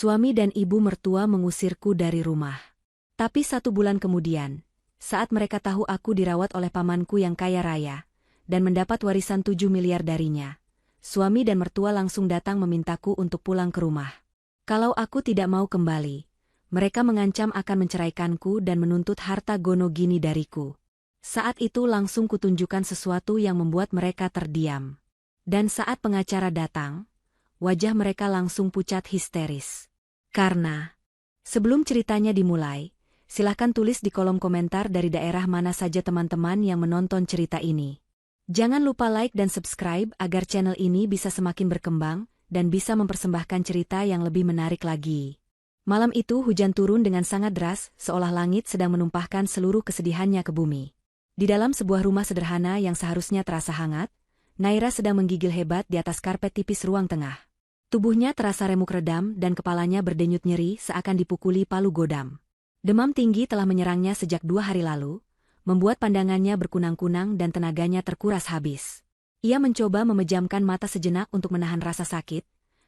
Suami dan ibu mertua mengusirku dari rumah. Tapi 1 bulan kemudian, saat mereka tahu aku dirawat oleh pamanku yang kaya raya, dan mendapat warisan 7 miliar darinya, suami dan mertua langsung datang memintaku untuk pulang ke rumah. Kalau aku tidak mau kembali, mereka mengancam akan menceraikanku dan menuntut harta gono gini dariku. Saat itu langsung kutunjukkan sesuatu yang membuat mereka terdiam. Dan saat pengacara datang, wajah mereka langsung pucat histeris. Karena, sebelum ceritanya dimulai, silahkan tulis di kolom komentar dari daerah mana saja teman-teman yang menonton cerita ini. Jangan lupa like dan subscribe agar channel ini bisa semakin berkembang dan bisa mempersembahkan cerita yang lebih menarik lagi. Malam itu hujan turun dengan sangat deras, seolah langit sedang menumpahkan seluruh kesedihannya ke bumi. Di dalam sebuah rumah sederhana yang seharusnya terasa hangat, Naira sedang menggigil hebat di atas karpet tipis ruang tengah. Tubuhnya terasa remuk redam dan kepalanya berdenyut nyeri seakan dipukuli palu godam. Demam tinggi telah menyerangnya sejak 2 hari lalu, membuat pandangannya berkunang-kunang dan tenaganya terkuras habis. Ia mencoba memejamkan mata sejenak untuk menahan rasa sakit,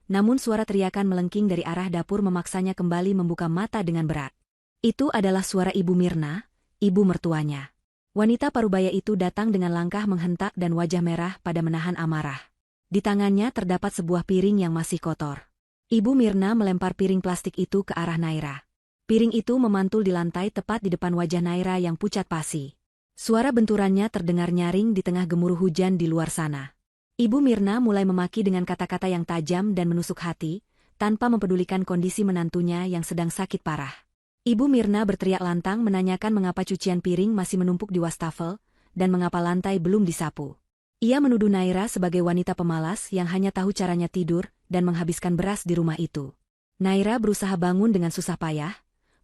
namun suara teriakan melengking dari arah dapur memaksanya kembali membuka mata dengan berat. Itu adalah suara Ibu Mirna, ibu mertuanya. Wanita parubaya itu datang dengan langkah menghentak dan wajah merah pada menahan amarah. Di tangannya terdapat sebuah piring yang masih kotor. Ibu Mirna melempar piring plastik itu ke arah Naira. Piring itu memantul di lantai tepat di depan wajah Naira yang pucat pasi. Suara benturannya terdengar nyaring di tengah gemuruh hujan di luar sana. Ibu Mirna mulai memaki dengan kata-kata yang tajam dan menusuk hati, tanpa mempedulikan kondisi menantunya yang sedang sakit parah. Ibu Mirna berteriak lantang menanyakan mengapa cucian piring masih menumpuk di wastafel, dan mengapa lantai belum disapu. Ia menuduh Naira sebagai wanita pemalas yang hanya tahu caranya tidur dan menghabiskan beras di rumah itu. Naira berusaha bangun dengan susah payah,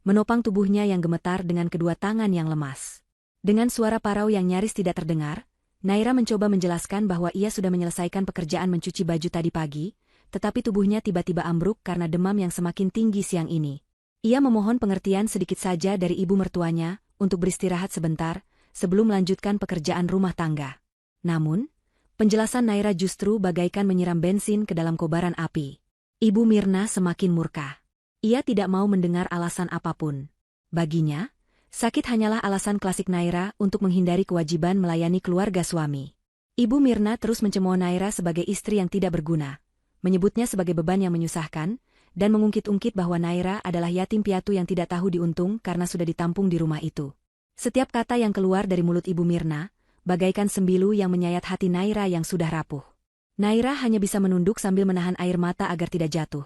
menopang tubuhnya yang gemetar dengan kedua tangan yang lemas. Dengan suara parau yang nyaris tidak terdengar, Naira mencoba menjelaskan bahwa ia sudah menyelesaikan pekerjaan mencuci baju tadi pagi, tetapi tubuhnya tiba-tiba ambruk karena demam yang semakin tinggi siang ini. Ia memohon pengertian sedikit saja dari ibu mertuanya untuk beristirahat sebentar sebelum melanjutkan pekerjaan rumah tangga. Namun, penjelasan Naira justru bagaikan menyiram bensin ke dalam kobaran api. Ibu Mirna semakin murka. Ia tidak mau mendengar alasan apapun. Baginya, sakit hanyalah alasan klasik Naira untuk menghindari kewajiban melayani keluarga suami. Ibu Mirna terus mencemooh Naira sebagai istri yang tidak berguna, menyebutnya sebagai beban yang menyusahkan, dan mengungkit-ungkit bahwa Naira adalah yatim piatu yang tidak tahu diuntung karena sudah ditampung di rumah itu. Setiap kata yang keluar dari mulut Ibu Mirna, bagaikan sembilu yang menyayat hati Naira yang sudah rapuh. Naira hanya bisa menunduk sambil menahan air mata agar tidak jatuh,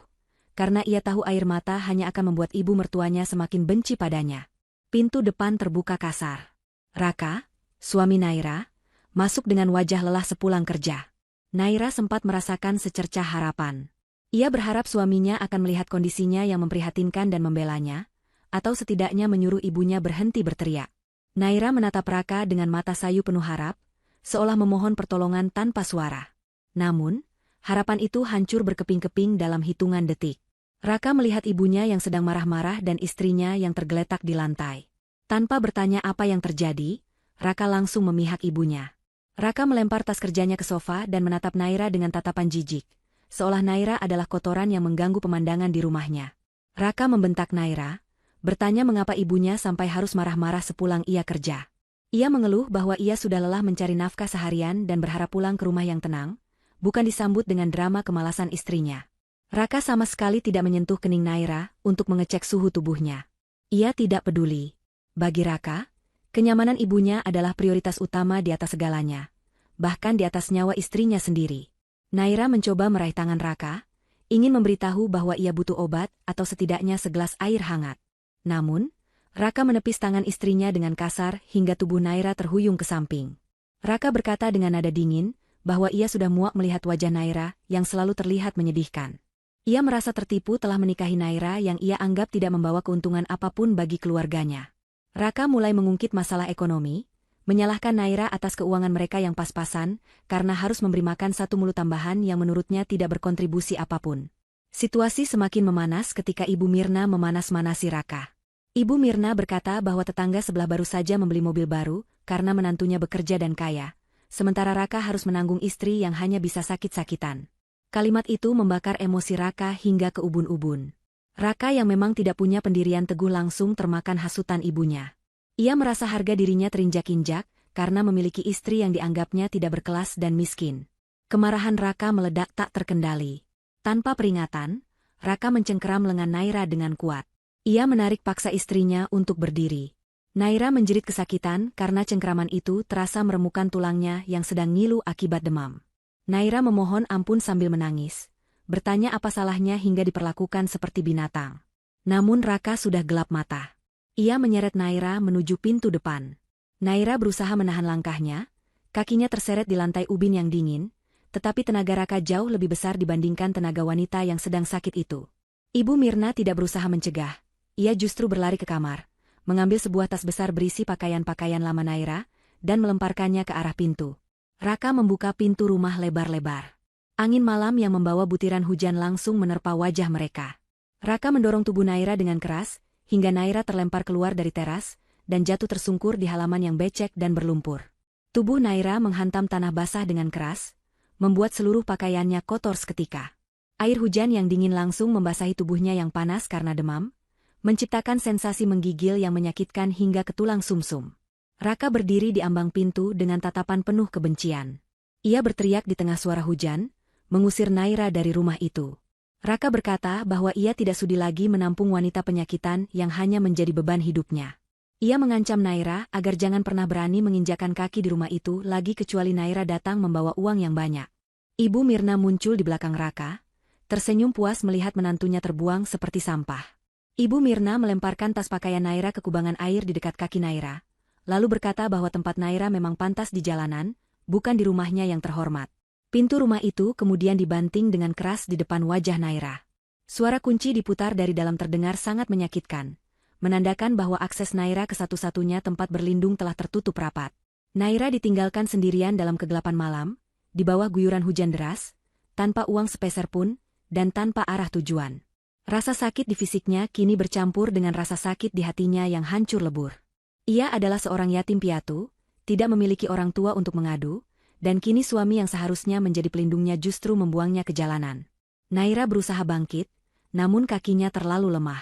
karena ia tahu air mata hanya akan membuat ibu mertuanya semakin benci padanya. Pintu depan terbuka kasar. Raka, suami Naira, masuk dengan wajah lelah sepulang kerja. Naira sempat merasakan secercah harapan. Ia berharap suaminya akan melihat kondisinya yang memprihatinkan dan membelanya, atau setidaknya menyuruh ibunya berhenti berteriak. Naira menatap Raka dengan mata sayu penuh harap, seolah memohon pertolongan tanpa suara. Namun, harapan itu hancur berkeping-keping dalam hitungan detik. Raka melihat ibunya yang sedang marah-marah dan istrinya yang tergeletak di lantai. Tanpa bertanya apa yang terjadi, Raka langsung memihak ibunya. Raka melempar tas kerjanya ke sofa dan menatap Naira dengan tatapan jijik, seolah Naira adalah kotoran yang mengganggu pemandangan di rumahnya. Raka membentak Naira, bertanya mengapa ibunya sampai harus marah-marah sepulang ia kerja. Ia mengeluh bahwa ia sudah lelah mencari nafkah seharian dan berharap pulang ke rumah yang tenang, bukan disambut dengan drama kemalasan istrinya. Raka sama sekali tidak menyentuh kening Naira untuk mengecek suhu tubuhnya. Ia tidak peduli. Bagi Raka, kenyamanan ibunya adalah prioritas utama di atas segalanya, bahkan di atas nyawa istrinya sendiri. Naira mencoba meraih tangan Raka, ingin memberitahu bahwa ia butuh obat atau setidaknya segelas air hangat. Namun, Raka menepis tangan istrinya dengan kasar hingga tubuh Naira terhuyung ke samping. Raka berkata dengan nada dingin bahwa ia sudah muak melihat wajah Naira yang selalu terlihat menyedihkan. Ia merasa tertipu telah menikahi Naira yang ia anggap tidak membawa keuntungan apapun bagi keluarganya. Raka mulai mengungkit masalah ekonomi, menyalahkan Naira atas keuangan mereka yang pas-pasan karena harus memberi makan satu mulut tambahan yang menurutnya tidak berkontribusi apapun. Situasi semakin memanas ketika Ibu Mirna memanas-manasi Raka. Ibu Mirna berkata bahwa tetangga sebelah baru saja membeli mobil baru karena menantunya bekerja dan kaya, sementara Raka harus menanggung istri yang hanya bisa sakit-sakitan. Kalimat itu membakar emosi Raka hingga ke ubun-ubun. Raka yang memang tidak punya pendirian teguh langsung termakan hasutan ibunya. Ia merasa harga dirinya terinjak-injak karena memiliki istri yang dianggapnya tidak berkelas dan miskin. Kemarahan Raka meledak tak terkendali. Tanpa peringatan, Raka mencengkeram lengan Naira dengan kuat. Ia menarik paksa istrinya untuk berdiri. Naira menjerit kesakitan karena cengkeraman itu terasa meremukan tulangnya yang sedang ngilu akibat demam. Naira memohon ampun sambil menangis, bertanya apa salahnya hingga diperlakukan seperti binatang. Namun Raka sudah gelap mata. Ia menyeret Naira menuju pintu depan. Naira berusaha menahan langkahnya, kakinya terseret di lantai ubin yang dingin, tetapi tenaga Raka jauh lebih besar dibandingkan tenaga wanita yang sedang sakit itu. Ibu Mirna tidak berusaha mencegah, ia justru berlari ke kamar, mengambil sebuah tas besar berisi pakaian-pakaian lama Naira, dan melemparkannya ke arah pintu. Raka membuka pintu rumah lebar-lebar. Angin malam yang membawa butiran hujan langsung menerpa wajah mereka. Raka mendorong tubuh Naira dengan keras, hingga Naira terlempar keluar dari teras, dan jatuh tersungkur di halaman yang becek dan berlumpur. Tubuh Naira menghantam tanah basah dengan keras, membuat seluruh pakaiannya kotor seketika. Air hujan yang dingin langsung membasahi tubuhnya yang panas karena demam, menciptakan sensasi menggigil yang menyakitkan hingga ke tulang sumsum. Raka berdiri di ambang pintu dengan tatapan penuh kebencian. Ia berteriak di tengah suara hujan, mengusir Naira dari rumah itu. Raka berkata bahwa ia tidak sudi lagi menampung wanita penyakitan yang hanya menjadi beban hidupnya. Ia mengancam Naira agar jangan pernah berani menginjakan kaki di rumah itu lagi kecuali Naira datang membawa uang yang banyak. Ibu Mirna muncul di belakang Raka, tersenyum puas melihat menantunya terbuang seperti sampah. Ibu Mirna melemparkan tas pakaian Naira ke kubangan air di dekat kaki Naira, lalu berkata bahwa tempat Naira memang pantas di jalanan, bukan di rumahnya yang terhormat. Pintu rumah itu kemudian dibanting dengan keras di depan wajah Naira. Suara kunci diputar dari dalam terdengar sangat menyakitkan, menandakan bahwa akses Naira ke satu-satunya tempat berlindung telah tertutup rapat. Naira ditinggalkan sendirian dalam kegelapan malam, di bawah guyuran hujan deras, tanpa uang sepeser pun, dan tanpa arah tujuan. Rasa sakit di fisiknya kini bercampur dengan rasa sakit di hatinya yang hancur lebur. Ia adalah seorang yatim piatu, tidak memiliki orang tua untuk mengadu, dan kini suami yang seharusnya menjadi pelindungnya justru membuangnya ke jalanan. Naira berusaha bangkit, namun kakinya terlalu lemah.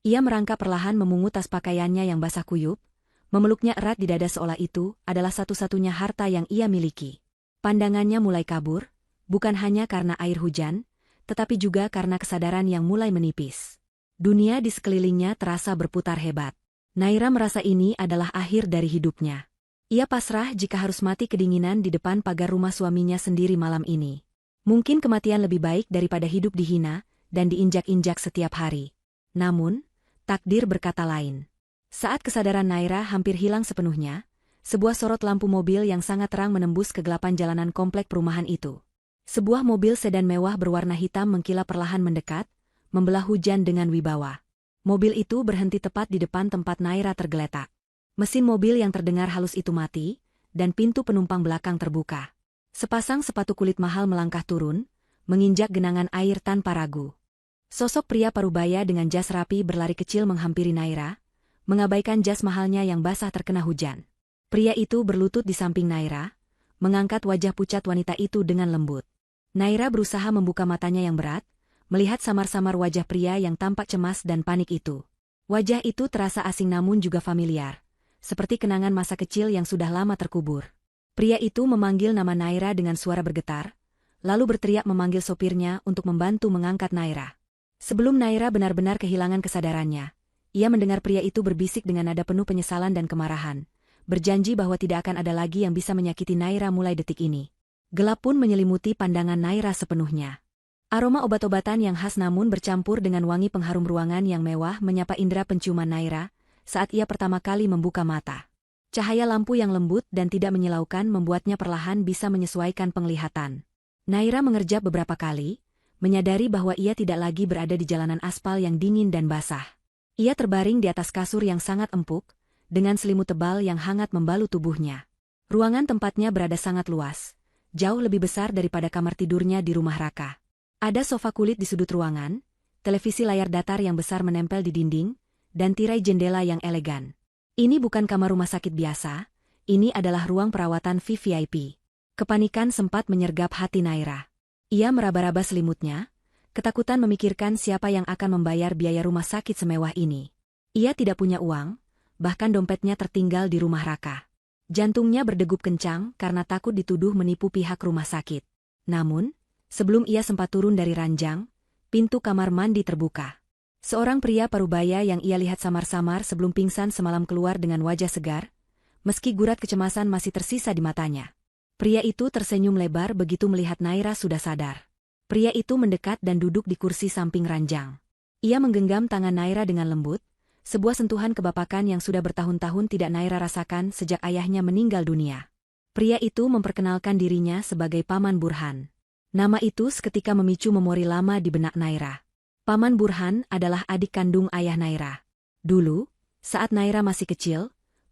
Ia merangkak perlahan memungut tas pakaiannya yang basah kuyup, memeluknya erat di dada seolah itu adalah satu-satunya harta yang ia miliki. Pandangannya mulai kabur, bukan hanya karena air hujan, tetapi juga karena kesadaran yang mulai menipis. Dunia di sekelilingnya terasa berputar hebat. Naira merasa ini adalah akhir dari hidupnya. Ia pasrah jika harus mati kedinginan di depan pagar rumah suaminya sendiri malam ini. Mungkin kematian lebih baik daripada hidup dihina dan diinjak-injak setiap hari. Namun, takdir berkata lain. Saat kesadaran Naira hampir hilang sepenuhnya, sebuah sorot lampu mobil yang sangat terang menembus kegelapan jalanan komplek perumahan itu. Sebuah mobil sedan mewah berwarna hitam mengkilap perlahan mendekat, membelah hujan dengan wibawa. Mobil itu berhenti tepat di depan tempat Naira tergeletak. Mesin mobil yang terdengar halus itu mati, dan pintu penumpang belakang terbuka. Sepasang sepatu kulit mahal melangkah turun, menginjak genangan air tanpa ragu. Sosok pria parubaya dengan jas rapi berlari kecil menghampiri Naira, mengabaikan jas mahalnya yang basah terkena hujan. Pria itu berlutut di samping Naira, mengangkat wajah pucat wanita itu dengan lembut. Naira berusaha membuka matanya yang berat, melihat samar-samar wajah pria yang tampak cemas dan panik itu. Wajah itu terasa asing namun juga familiar, seperti kenangan masa kecil yang sudah lama terkubur. Pria itu memanggil nama Naira dengan suara bergetar, lalu berteriak memanggil sopirnya untuk membantu mengangkat Naira. Sebelum Naira benar-benar kehilangan kesadarannya, ia mendengar pria itu berbisik dengan nada penuh penyesalan dan kemarahan, berjanji bahwa tidak akan ada lagi yang bisa menyakiti Naira mulai detik ini. Gelap pun menyelimuti pandangan Naira sepenuhnya. Aroma obat-obatan yang khas namun bercampur dengan wangi pengharum ruangan yang mewah menyapa indera penciuman Naira saat ia pertama kali membuka mata. Cahaya lampu yang lembut dan tidak menyilaukan membuatnya perlahan bisa menyesuaikan penglihatan. Naira mengerjap beberapa kali, menyadari bahwa ia tidak lagi berada di jalanan aspal yang dingin dan basah. Ia terbaring di atas kasur yang sangat empuk, dengan selimut tebal yang hangat membalut tubuhnya. Ruangan tempatnya berada sangat luas, jauh lebih besar daripada kamar tidurnya di rumah Raka. Ada sofa kulit di sudut ruangan, televisi layar datar yang besar menempel di dinding, dan tirai jendela yang elegan. Ini bukan kamar rumah sakit biasa, ini adalah ruang perawatan VVIP. Kepanikan sempat menyergap hati Naira. Ia meraba-raba selimutnya, Ketakutan memikirkan siapa yang akan membayar biaya rumah sakit semewah ini. Ia tidak punya uang, bahkan dompetnya tertinggal di rumah Raka. Jantungnya berdegup kencang karena takut dituduh menipu pihak rumah sakit. Namun, sebelum ia sempat turun dari ranjang, pintu kamar mandi terbuka. Seorang pria parubaya yang ia lihat samar-samar sebelum pingsan semalam keluar dengan wajah segar, meski gurat kecemasan masih tersisa di matanya. Pria itu tersenyum lebar begitu melihat Naira sudah sadar. Pria itu mendekat dan duduk di kursi samping ranjang. Ia menggenggam tangan Naira dengan lembut, sebuah sentuhan kebapakan yang sudah bertahun-tahun tidak Naira rasakan sejak ayahnya meninggal dunia. Pria itu memperkenalkan dirinya sebagai Paman Burhan. Nama itu seketika memicu memori lama di benak Naira. Paman Burhan adalah adik kandung ayah Naira. Dulu, saat Naira masih kecil,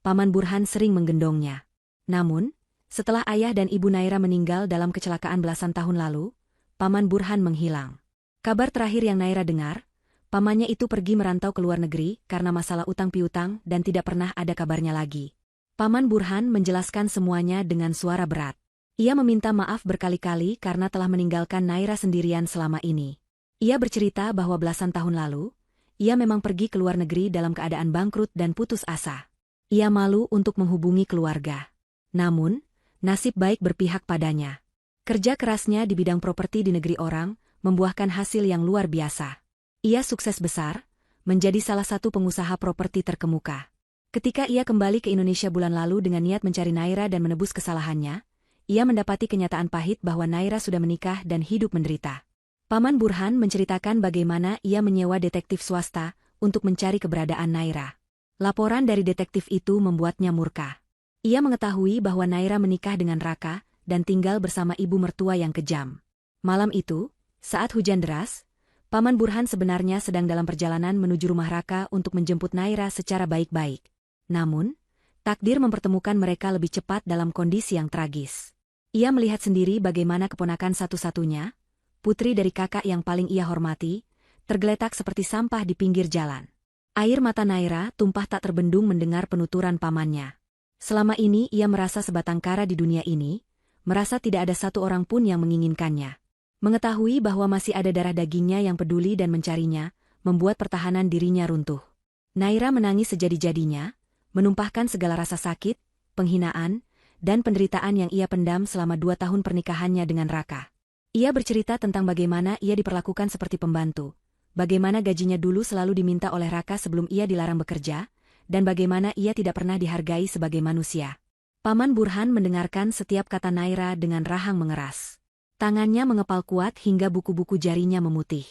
Paman Burhan sering menggendongnya. Namun, setelah ayah dan ibu Naira meninggal dalam kecelakaan belasan tahun lalu, Paman Burhan menghilang. Kabar terakhir yang Naira dengar, pamannya itu pergi merantau ke luar negeri karena masalah utang piutang dan tidak pernah ada kabarnya lagi. Paman Burhan menjelaskan semuanya dengan suara berat. Ia meminta maaf berkali-kali karena telah meninggalkan Naira sendirian selama ini. Ia bercerita bahwa belasan tahun lalu, ia memang pergi ke luar negeri dalam keadaan bangkrut dan putus asa. Ia malu untuk menghubungi keluarga. Namun, nasib baik berpihak padanya. Kerja kerasnya di bidang properti di negeri orang, membuahkan hasil yang luar biasa. Ia sukses besar, menjadi salah satu pengusaha properti terkemuka. Ketika ia kembali ke Indonesia bulan lalu dengan niat mencari Naira dan menebus kesalahannya, ia mendapati kenyataan pahit bahwa Naira sudah menikah dan hidup menderita. Paman Burhan menceritakan bagaimana ia menyewa detektif swasta untuk mencari keberadaan Naira. Laporan dari detektif itu membuatnya murka. Ia mengetahui bahwa Naira menikah dengan Raka dan tinggal bersama ibu mertua yang kejam. Malam itu, saat hujan deras, Paman Burhan sebenarnya sedang dalam perjalanan menuju rumah Raka untuk menjemput Naira secara baik-baik. Namun, takdir mempertemukan mereka lebih cepat dalam kondisi yang tragis. Ia melihat sendiri bagaimana keponakan satu-satunya, putri dari kakak yang paling ia hormati, tergeletak seperti sampah di pinggir jalan. Air mata Naira tumpah tak terbendung mendengar penuturan pamannya. Selama ini ia merasa sebatang kara di dunia ini, merasa tidak ada satu orang pun yang menginginkannya. Mengetahui bahwa masih ada darah dagingnya yang peduli dan mencarinya, membuat pertahanan dirinya runtuh. Naira menangis sejadi-jadinya, menumpahkan segala rasa sakit, penghinaan, dan penderitaan yang ia pendam selama 2 tahun pernikahannya dengan Raka. Ia bercerita tentang bagaimana ia diperlakukan seperti pembantu, bagaimana gajinya dulu selalu diminta oleh Raka sebelum ia dilarang bekerja, dan bagaimana ia tidak pernah dihargai sebagai manusia. Paman Burhan mendengarkan setiap kata Naira dengan rahang mengeras. Tangannya mengepal kuat hingga buku-buku jarinya memutih.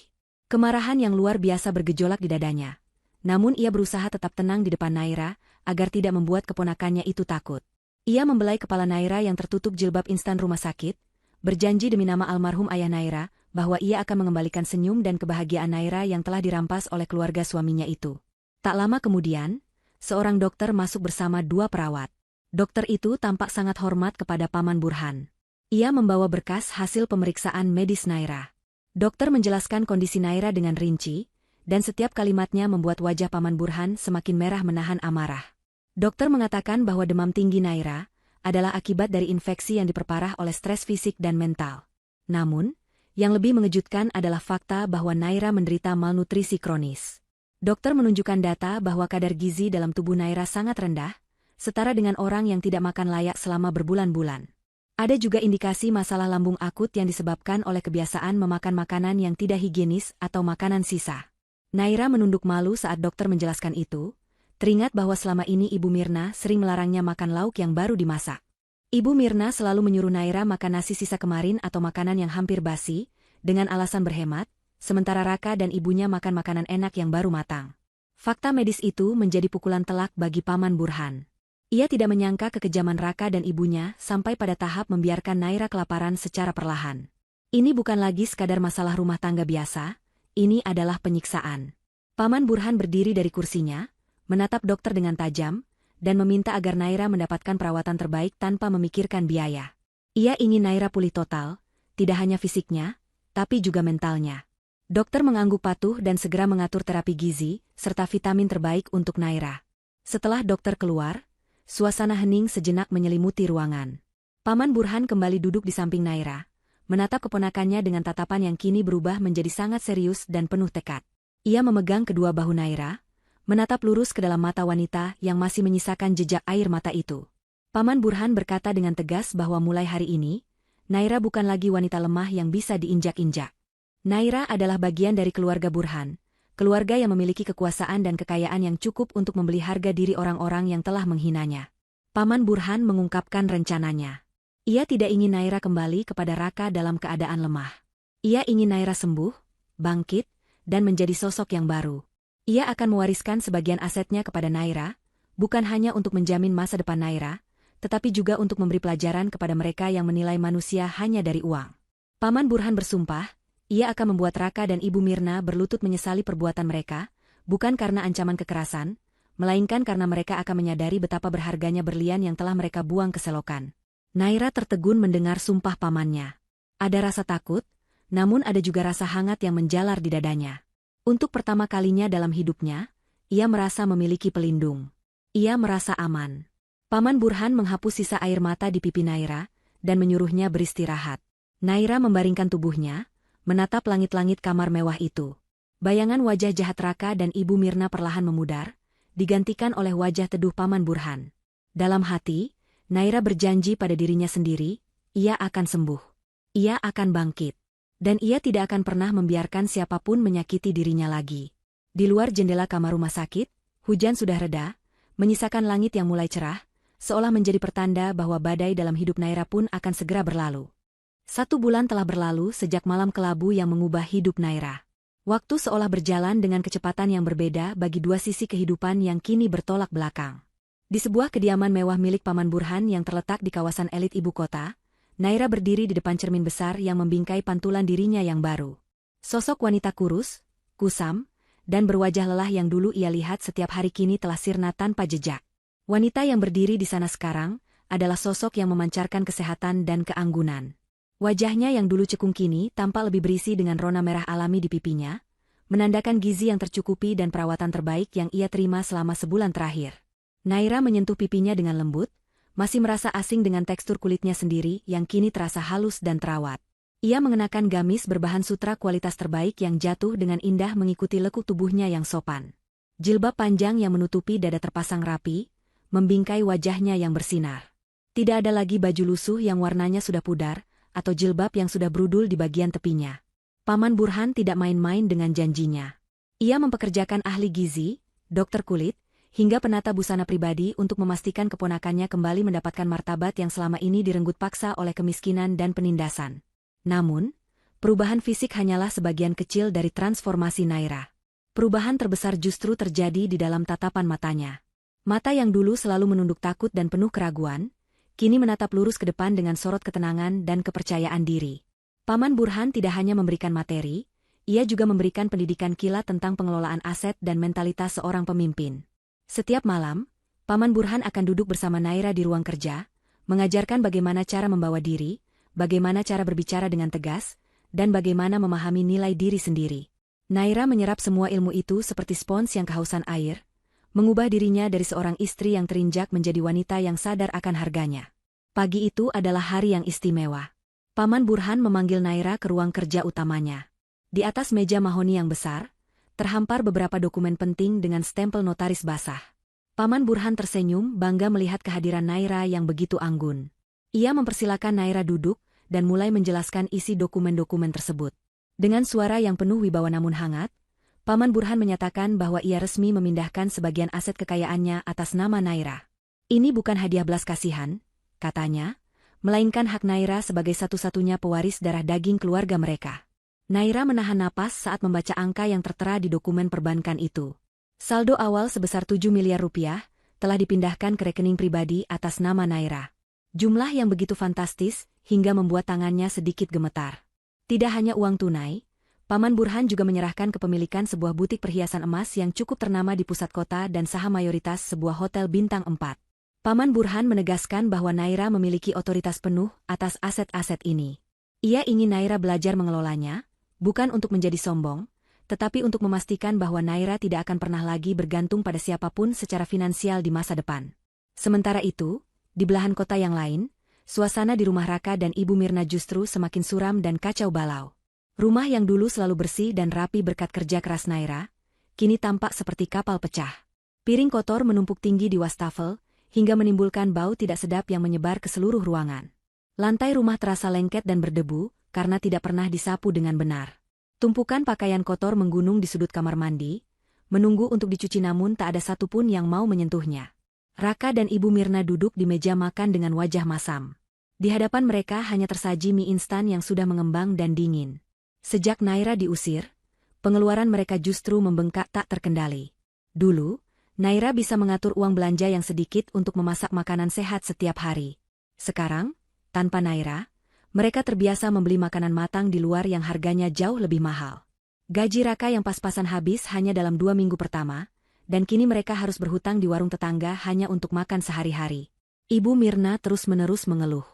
Kemarahan yang luar biasa bergejolak di dadanya. Namun ia berusaha tetap tenang di depan Naira, agar tidak membuat keponakannya itu takut. Ia membelai kepala Naira yang tertutup jilbab instan rumah sakit, berjanji demi nama almarhum ayah Naira, bahwa ia akan mengembalikan senyum dan kebahagiaan Naira yang telah dirampas oleh keluarga suaminya itu. Tak lama kemudian, seorang dokter masuk bersama 2 perawat. Dokter itu tampak sangat hormat kepada Paman Burhan. Ia membawa berkas hasil pemeriksaan medis Naira. Dokter menjelaskan kondisi Naira dengan rinci, dan setiap kalimatnya membuat wajah Paman Burhan semakin merah menahan amarah. Dokter mengatakan bahwa demam tinggi Naira adalah akibat dari infeksi yang diperparah oleh stres fisik dan mental. Namun, yang lebih mengejutkan adalah fakta bahwa Naira menderita malnutrisi kronis. Dokter menunjukkan data bahwa kadar gizi dalam tubuh Naira sangat rendah, setara dengan orang yang tidak makan layak selama berbulan-bulan. Ada juga indikasi masalah lambung akut yang disebabkan oleh kebiasaan memakan makanan yang tidak higienis atau makanan sisa. Naira menunduk malu saat dokter menjelaskan itu, teringat bahwa selama ini Ibu Mirna sering melarangnya makan lauk yang baru dimasak. Ibu Mirna selalu menyuruh Naira makan nasi sisa kemarin atau makanan yang hampir basi, dengan alasan berhemat, sementara Raka dan ibunya makan makanan enak yang baru matang. Fakta medis itu menjadi pukulan telak bagi Paman Burhan. Ia tidak menyangka kekejaman Raka dan ibunya sampai pada tahap membiarkan Naira kelaparan secara perlahan. Ini bukan lagi sekadar masalah rumah tangga biasa, ini adalah penyiksaan. Paman Burhan berdiri dari kursinya, menatap dokter dengan tajam, dan meminta agar Naira mendapatkan perawatan terbaik tanpa memikirkan biaya. Ia ingin Naira pulih total, tidak hanya fisiknya, tapi juga mentalnya. Dokter mengangguk patuh dan segera mengatur terapi gizi, serta vitamin terbaik untuk Naira. Setelah dokter keluar, suasana hening sejenak menyelimuti ruangan. Paman Burhan kembali duduk di samping Naira, menatap keponakannya dengan tatapan yang kini berubah menjadi sangat serius dan penuh tekad. Ia memegang kedua bahu Naira, menatap lurus ke dalam mata wanita yang masih menyisakan jejak air mata itu. Paman Burhan berkata dengan tegas bahwa mulai hari ini, Naira bukan lagi wanita lemah yang bisa diinjak-injak. Naira adalah bagian dari keluarga Burhan, keluarga yang memiliki kekuasaan dan kekayaan yang cukup untuk membeli harga diri orang-orang yang telah menghinanya. Paman Burhan mengungkapkan rencananya. Ia tidak ingin Naira kembali kepada Raka dalam keadaan lemah. Ia ingin Naira sembuh, bangkit, dan menjadi sosok yang baru. Ia akan mewariskan sebagian asetnya kepada Naira, bukan hanya untuk menjamin masa depan Naira, tetapi juga untuk memberi pelajaran kepada mereka yang menilai manusia hanya dari uang. Paman Burhan bersumpah, ia akan membuat Raka dan Ibu Mirna berlutut menyesali perbuatan mereka, bukan karena ancaman kekerasan, melainkan karena mereka akan menyadari betapa berharganya berlian yang telah mereka buang ke selokan. Naira tertegun mendengar sumpah pamannya. Ada rasa takut, namun ada juga rasa hangat yang menjalar di dadanya. Untuk pertama kalinya dalam hidupnya, ia merasa memiliki pelindung. Ia merasa aman. Paman Burhan menghapus sisa air mata di pipi Naira, dan menyuruhnya beristirahat. Naira membaringkan tubuhnya, menatap langit-langit kamar mewah itu. Bayangan wajah jahat Raka dan Ibu Mirna perlahan memudar, digantikan oleh wajah teduh Paman Burhan. Dalam hati, Naira berjanji pada dirinya sendiri, ia akan sembuh. Ia akan bangkit. Dan ia tidak akan pernah membiarkan siapapun menyakiti dirinya lagi. Di luar jendela kamar rumah sakit, hujan sudah reda, menyisakan langit yang mulai cerah, seolah menjadi pertanda bahwa badai dalam hidup Naira pun akan segera berlalu. 1 bulan telah berlalu sejak malam kelabu yang mengubah hidup Naira. Waktu seolah berjalan dengan kecepatan yang berbeda bagi dua sisi kehidupan yang kini bertolak belakang. Di sebuah kediaman mewah milik Paman Burhan yang terletak di kawasan elit ibu kota, Naira berdiri di depan cermin besar yang membingkai pantulan dirinya yang baru. Sosok wanita kurus, kusam, dan berwajah lelah yang dulu ia lihat setiap hari kini telah sirna tanpa jejak. Wanita yang berdiri di sana sekarang adalah sosok yang memancarkan kesehatan dan keanggunan. Wajahnya yang dulu cekung kini tampak lebih berisi dengan rona merah alami di pipinya, menandakan gizi yang tercukupi dan perawatan terbaik yang ia terima selama sebulan terakhir. Naira menyentuh pipinya dengan lembut, masih merasa asing dengan tekstur kulitnya sendiri yang kini terasa halus dan terawat. Ia mengenakan gamis berbahan sutra kualitas terbaik yang jatuh dengan indah mengikuti lekuk tubuhnya yang sopan. Jilbab panjang yang menutupi dada terpasang rapi, membingkai wajahnya yang bersinar. Tidak ada lagi baju lusuh yang warnanya sudah pudar, atau jilbab yang sudah brudul di bagian tepinya. Paman Burhan tidak main-main dengan janjinya. Ia mempekerjakan ahli gizi, dokter kulit, hingga penata busana pribadi untuk memastikan keponakannya kembali mendapatkan martabat yang selama ini direnggut paksa oleh kemiskinan dan penindasan. Namun, perubahan fisik hanyalah sebagian kecil dari transformasi Naira. Perubahan terbesar justru terjadi di dalam tatapan matanya. Mata yang dulu selalu menunduk takut dan penuh keraguan, kini menatap lurus ke depan dengan sorot ketenangan dan kepercayaan diri. Paman Burhan tidak hanya memberikan materi, ia juga memberikan pendidikan kilat tentang pengelolaan aset dan mentalitas seorang pemimpin. Setiap malam, Paman Burhan akan duduk bersama Naira di ruang kerja, mengajarkan bagaimana cara membawa diri, bagaimana cara berbicara dengan tegas, dan bagaimana memahami nilai diri sendiri. Naira menyerap semua ilmu itu seperti spons yang kehausan air, mengubah dirinya dari seorang istri yang terinjak menjadi wanita yang sadar akan harganya. Pagi itu adalah hari yang istimewa. Paman Burhan memanggil Naira ke ruang kerja utamanya. Di atas meja mahoni yang besar, terhampar beberapa dokumen penting dengan stempel notaris basah. Paman Burhan tersenyum bangga melihat kehadiran Naira yang begitu anggun. Ia mempersilakan Naira duduk dan mulai menjelaskan isi dokumen-dokumen tersebut. Dengan suara yang penuh wibawa namun hangat, Paman Burhan menyatakan bahwa ia resmi memindahkan sebagian aset kekayaannya atas nama Naira. Ini bukan hadiah belas kasihan, katanya, melainkan hak Naira sebagai satu-satunya pewaris darah daging keluarga mereka. Naira menahan napas saat membaca angka yang tertera di dokumen perbankan itu. Saldo awal sebesar 7 miliar rupiah telah dipindahkan ke rekening pribadi atas nama Naira. Jumlah yang begitu fantastis hingga membuat tangannya sedikit gemetar. Tidak hanya uang tunai, Paman Burhan juga menyerahkan kepemilikan sebuah butik perhiasan emas yang cukup ternama di pusat kota dan saham mayoritas sebuah hotel bintang 4. Paman Burhan menegaskan bahwa Naira memiliki otoritas penuh atas aset-aset ini. Ia ingin Naira belajar mengelolanya, bukan untuk menjadi sombong, tetapi untuk memastikan bahwa Naira tidak akan pernah lagi bergantung pada siapapun secara finansial di masa depan. Sementara itu, di belahan kota yang lain, suasana di rumah Raka dan Ibu Mirna justru semakin suram dan kacau balau. Rumah yang dulu selalu bersih dan rapi berkat kerja keras Naira, kini tampak seperti kapal pecah. Piring kotor menumpuk tinggi di wastafel, hingga menimbulkan bau tidak sedap yang menyebar ke seluruh ruangan. Lantai rumah terasa lengket dan berdebu, karena tidak pernah disapu dengan benar. Tumpukan pakaian kotor menggunung di sudut kamar mandi, menunggu untuk dicuci namun tak ada satupun yang mau menyentuhnya. Raka dan Ibu Mirna duduk di meja makan dengan wajah masam. Di hadapan mereka hanya tersaji mie instan yang sudah mengembang dan dingin. Sejak Naira diusir, pengeluaran mereka justru membengkak tak terkendali. Dulu, Naira bisa mengatur uang belanja yang sedikit untuk memasak makanan sehat setiap hari. Sekarang, tanpa Naira, mereka terbiasa membeli makanan matang di luar yang harganya jauh lebih mahal. Gaji Raka yang pas-pasan habis hanya dalam 2 minggu pertama, dan kini mereka harus berhutang di warung tetangga hanya untuk makan sehari-hari. Ibu Mirna terus-menerus mengeluh.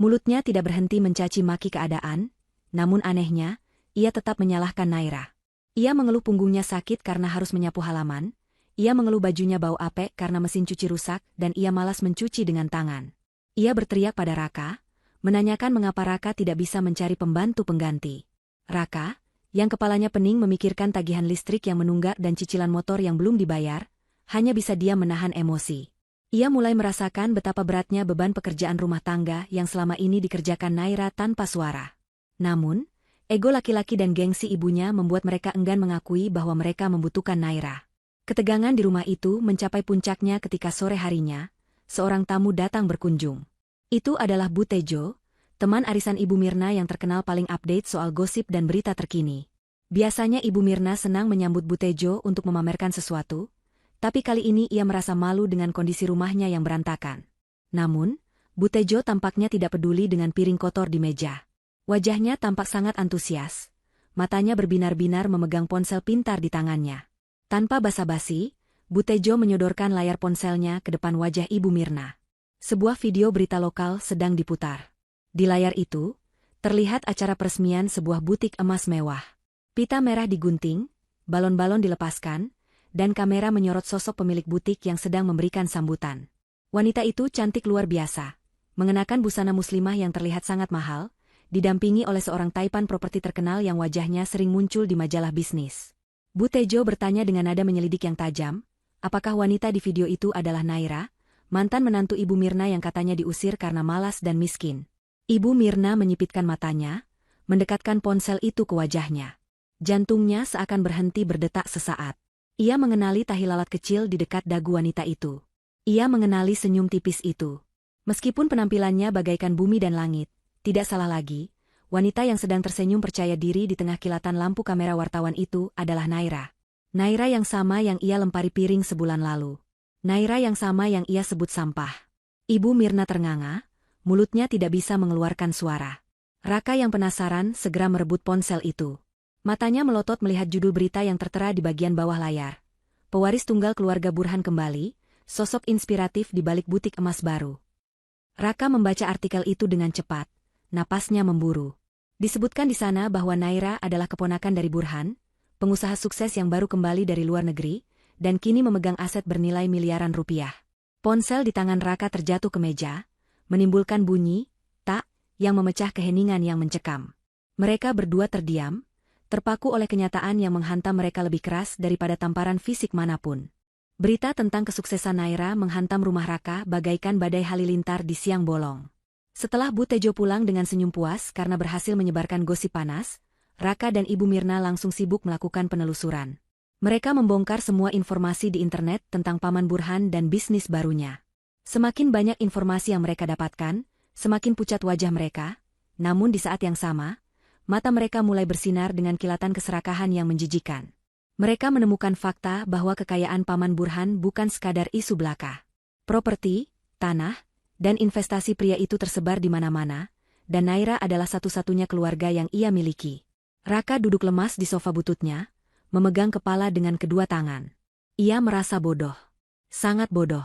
Mulutnya tidak berhenti mencaci maki keadaan, namun anehnya, ia tetap menyalahkan Naira. Ia mengeluh punggungnya sakit karena harus menyapu halaman, ia mengeluh bajunya bau apek karena mesin cuci rusak dan ia malas mencuci dengan tangan. Ia berteriak pada Raka, menanyakan mengapa Raka tidak bisa mencari pembantu pengganti. Raka, yang kepalanya pening memikirkan tagihan listrik yang menunggak dan cicilan motor yang belum dibayar, hanya bisa diam menahan emosi. Ia mulai merasakan betapa beratnya beban pekerjaan rumah tangga yang selama ini dikerjakan Naira tanpa suara. Namun, ego laki-laki dan gengsi ibunya membuat mereka enggan mengakui bahwa mereka membutuhkan Naira. Ketegangan di rumah itu mencapai puncaknya ketika sore harinya, seorang tamu datang berkunjung. Itu adalah Bu Tejo, teman arisan Ibu Mirna yang terkenal paling update soal gosip dan berita terkini. Biasanya Ibu Mirna senang menyambut Bu Tejo untuk memamerkan sesuatu, tapi kali ini ia merasa malu dengan kondisi rumahnya yang berantakan. Namun, Bu Tejo tampaknya tidak peduli dengan piring kotor di meja. Wajahnya tampak sangat antusias. Matanya berbinar-binar memegang ponsel pintar di tangannya. Tanpa basa-basi, Bu Tejo menyodorkan layar ponselnya ke depan wajah Ibu Mirna. Sebuah video berita lokal sedang diputar. Di layar itu, terlihat acara peresmian sebuah butik emas mewah. Pita merah digunting, balon-balon dilepaskan, dan kamera menyorot sosok pemilik butik yang sedang memberikan sambutan. Wanita itu cantik luar biasa, mengenakan busana muslimah yang terlihat sangat mahal, didampingi oleh seorang taipan properti terkenal yang wajahnya sering muncul di majalah bisnis. Bu Tejo bertanya dengan nada menyelidik yang tajam, apakah wanita di video itu adalah Naira, mantan menantu Ibu Mirna yang katanya diusir karena malas dan miskin. Ibu Mirna menyipitkan matanya, mendekatkan ponsel itu ke wajahnya. Jantungnya seakan berhenti berdetak sesaat. Ia mengenali tahi lalat kecil di dekat dagu wanita itu. Ia mengenali senyum tipis itu. Meskipun penampilannya bagaikan bumi dan langit, tidak salah lagi, wanita yang sedang tersenyum percaya diri di tengah kilatan lampu kamera wartawan itu adalah Naira. Naira yang sama yang ia lempari piring sebulan lalu. Naira yang sama yang ia sebut sampah. Ibu Mirna ternganga, mulutnya tidak bisa mengeluarkan suara. Raka yang penasaran segera merebut ponsel itu. Matanya melotot melihat judul berita yang tertera di bagian bawah layar. Pewaris tunggal keluarga Burhan kembali, sosok inspiratif di balik butik emas baru. Raka membaca artikel itu dengan cepat, napasnya memburu. Disebutkan di sana bahwa Naira adalah keponakan dari Burhan, pengusaha sukses yang baru kembali dari luar negeri, dan kini memegang aset bernilai miliaran rupiah. Ponsel di tangan Raka terjatuh ke meja, menimbulkan bunyi, tak, yang memecah keheningan yang mencekam. Mereka berdua terdiam, terpaku oleh kenyataan yang menghantam mereka lebih keras daripada tamparan fisik manapun. Berita tentang kesuksesan Naira menghantam rumah Raka bagaikan badai halilintar di siang bolong. Setelah Bu Tejo pulang dengan senyum puas karena berhasil menyebarkan gosip panas, Raka dan Ibu Mirna langsung sibuk melakukan penelusuran. Mereka membongkar semua informasi di internet tentang Paman Burhan dan bisnis barunya. Semakin banyak informasi yang mereka dapatkan, semakin pucat wajah mereka, namun di saat yang sama, mata mereka mulai bersinar dengan kilatan keserakahan yang menjijikan. Mereka menemukan fakta bahwa kekayaan Paman Burhan bukan sekadar isu belaka. Properti, tanah, dan investasi pria itu tersebar di mana-mana, dan Naira adalah satu-satunya keluarga yang ia miliki. Raka duduk lemas di sofa bututnya, memegang kepala dengan kedua tangan. Ia merasa bodoh. Sangat bodoh.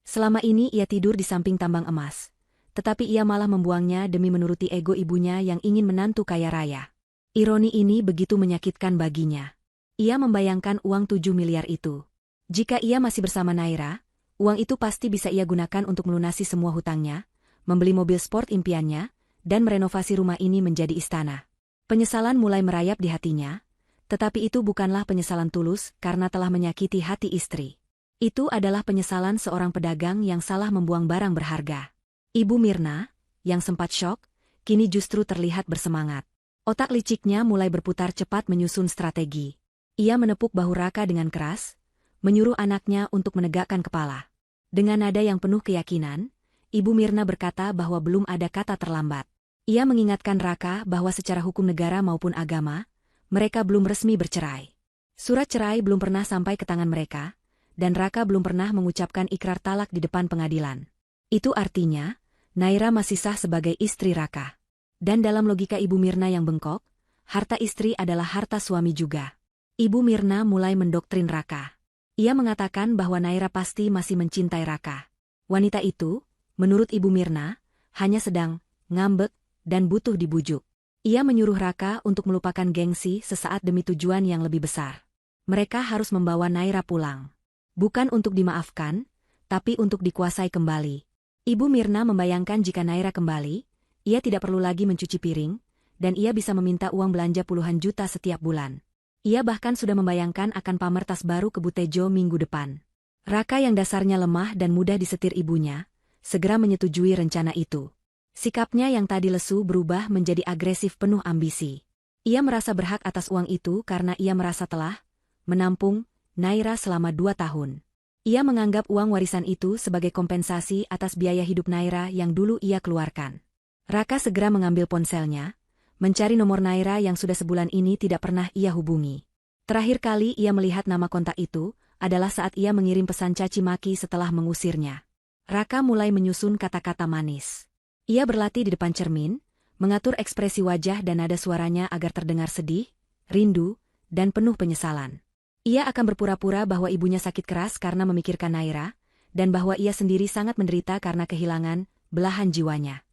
Selama ini ia tidur di samping tambang emas. Tetapi ia malah membuangnya demi menuruti ego ibunya yang ingin menantu kaya raya. Ironi ini begitu menyakitkan baginya. Ia membayangkan uang 7 miliar itu. Jika ia masih bersama Naira, uang itu pasti bisa ia gunakan untuk melunasi semua hutangnya, membeli mobil sport impiannya, dan merenovasi rumah ini menjadi istana. Penyesalan mulai merayap di hatinya, tetapi itu bukanlah penyesalan tulus karena telah menyakiti hati istri. Itu adalah penyesalan seorang pedagang yang salah membuang barang berharga. Ibu Mirna, yang sempat syok, kini justru terlihat bersemangat. Otak liciknya mulai berputar cepat menyusun strategi. Ia menepuk bahu Raka dengan keras, menyuruh anaknya untuk menegakkan kepala. Dengan nada yang penuh keyakinan, Ibu Mirna berkata bahwa belum ada kata terlambat. Ia mengingatkan Raka bahwa secara hukum negara maupun agama, mereka belum resmi bercerai. Surat cerai belum pernah sampai ke tangan mereka, dan Raka belum pernah mengucapkan ikrar talak di depan pengadilan. Itu artinya, Naira masih sah sebagai istri Raka. Dan dalam logika Ibu Mirna yang bengkok, harta istri adalah harta suami juga. Ibu Mirna mulai mendoktrin Raka. Ia mengatakan bahwa Naira pasti masih mencintai Raka. Wanita itu, menurut Ibu Mirna, hanya sedang ngambek dan butuh dibujuk. Ia menyuruh Raka untuk melupakan gengsi sesaat demi tujuan yang lebih besar. Mereka harus membawa Naira pulang. Bukan untuk dimaafkan, tapi untuk dikuasai kembali. Ibu Mirna membayangkan jika Naira kembali, ia tidak perlu lagi mencuci piring, dan ia bisa meminta uang belanja puluhan juta setiap bulan. Ia bahkan sudah membayangkan akan pamer tas baru ke Butejo minggu depan. Raka yang dasarnya lemah dan mudah disetir ibunya, segera menyetujui rencana itu. Sikapnya yang tadi lesu berubah menjadi agresif penuh ambisi. Ia merasa berhak atas uang itu karena ia merasa telah menampung Naira selama 2 tahun. Ia menganggap uang warisan itu sebagai kompensasi atas biaya hidup Naira yang dulu ia keluarkan. Raka segera mengambil ponselnya, mencari nomor Naira yang sudah sebulan ini tidak pernah ia hubungi. Terakhir kali ia melihat nama kontak itu adalah saat ia mengirim pesan caci maki setelah mengusirnya. Raka mulai menyusun kata-kata manis. Ia berlatih di depan cermin, mengatur ekspresi wajah dan nada suaranya agar terdengar sedih, rindu, dan penuh penyesalan. Ia akan berpura-pura bahwa ibunya sakit keras karena memikirkan Naira, dan bahwa ia sendiri sangat menderita karena kehilangan belahan jiwanya.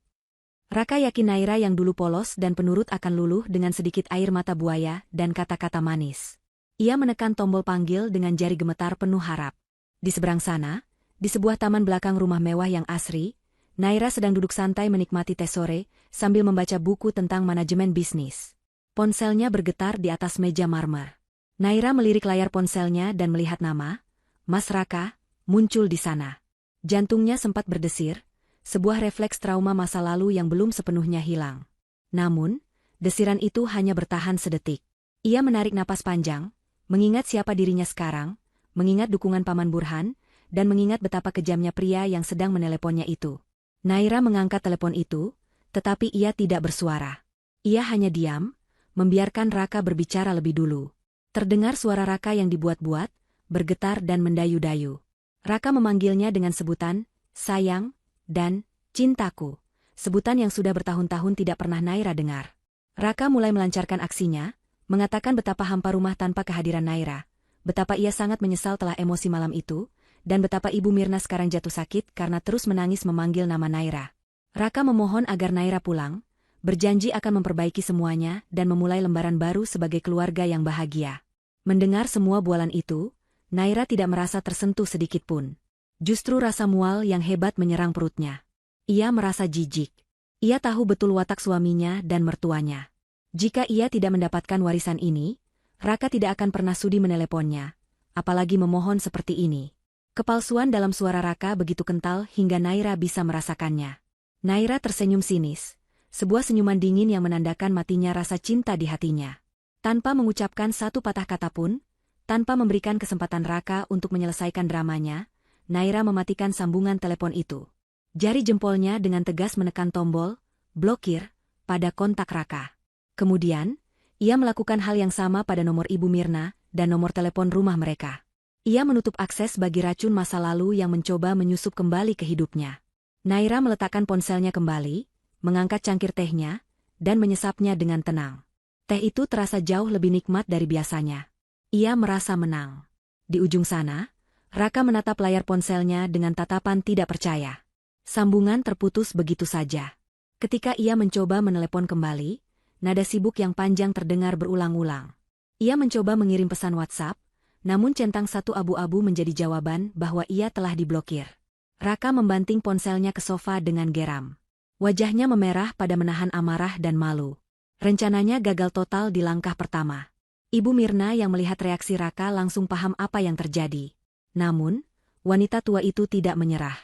Raka yakin Naira yang dulu polos dan penurut akan luluh dengan sedikit air mata buaya dan kata-kata manis. Ia menekan tombol panggil dengan jari gemetar penuh harap. Di seberang sana, di sebuah taman belakang rumah mewah yang asri, Naira sedang duduk santai menikmati teh sore sambil membaca buku tentang manajemen bisnis. Ponselnya bergetar di atas meja marmer. Naira melirik layar ponselnya dan melihat nama, Mas Raka, muncul di sana. Jantungnya sempat berdesir, sebuah refleks trauma masa lalu yang belum sepenuhnya hilang. Namun, desiran itu hanya bertahan sedetik. Ia menarik napas panjang, mengingat siapa dirinya sekarang, mengingat dukungan Paman Burhan, dan mengingat betapa kejamnya pria yang sedang meneleponnya itu. Naira mengangkat telepon itu, tetapi ia tidak bersuara. Ia hanya diam, membiarkan Raka berbicara lebih dulu. Terdengar suara Raka yang dibuat-buat, bergetar dan mendayu-dayu. Raka memanggilnya dengan sebutan, sayang, dan cintaku. Sebutan yang sudah bertahun-tahun tidak pernah Naira dengar. Raka mulai melancarkan aksinya, mengatakan betapa hampa rumah tanpa kehadiran Naira, betapa ia sangat menyesal telah emosi malam itu, dan betapa Ibu Mirna sekarang jatuh sakit karena terus menangis memanggil nama Naira. Raka memohon agar Naira pulang, berjanji akan memperbaiki semuanya dan memulai lembaran baru sebagai keluarga yang bahagia. Mendengar semua bualan itu, Naira tidak merasa tersentuh sedikitpun. Justru rasa mual yang hebat menyerang perutnya. Ia merasa jijik. Ia tahu betul watak suaminya dan mertuanya. Jika ia tidak mendapatkan warisan ini, Raka tidak akan pernah sudi meneleponnya, apalagi memohon seperti ini. Kepalsuan dalam suara Raka begitu kental hingga Naira bisa merasakannya. Naira tersenyum sinis, sebuah senyuman dingin yang menandakan matinya rasa cinta di hatinya. Tanpa mengucapkan satu patah kata pun, tanpa memberikan kesempatan Raka untuk menyelesaikan dramanya, Naira mematikan sambungan telepon itu. Jari jempolnya dengan tegas menekan tombol blokir pada kontak Raka. Kemudian, ia melakukan hal yang sama pada nomor Ibu Mirna dan nomor telepon rumah mereka. Ia menutup akses bagi racun masa lalu yang mencoba menyusup kembali ke hidupnya. Naira meletakkan ponselnya kembali, mengangkat cangkir tehnya, dan menyesapnya dengan tenang. Teh itu terasa jauh lebih nikmat dari biasanya. Ia merasa menang. Di ujung sana, Raka menatap layar ponselnya dengan tatapan tidak percaya. Sambungan terputus begitu saja. Ketika ia mencoba menelepon kembali, nada sibuk yang panjang terdengar berulang-ulang. Ia mencoba mengirim pesan WhatsApp, namun centang satu abu-abu menjadi jawaban bahwa ia telah diblokir. Raka membanting ponselnya ke sofa dengan geram. Wajahnya memerah pada menahan amarah dan malu. Rencananya gagal total di langkah pertama. Ibu Mirna yang melihat reaksi Raka langsung paham apa yang terjadi. Namun, wanita tua itu tidak menyerah.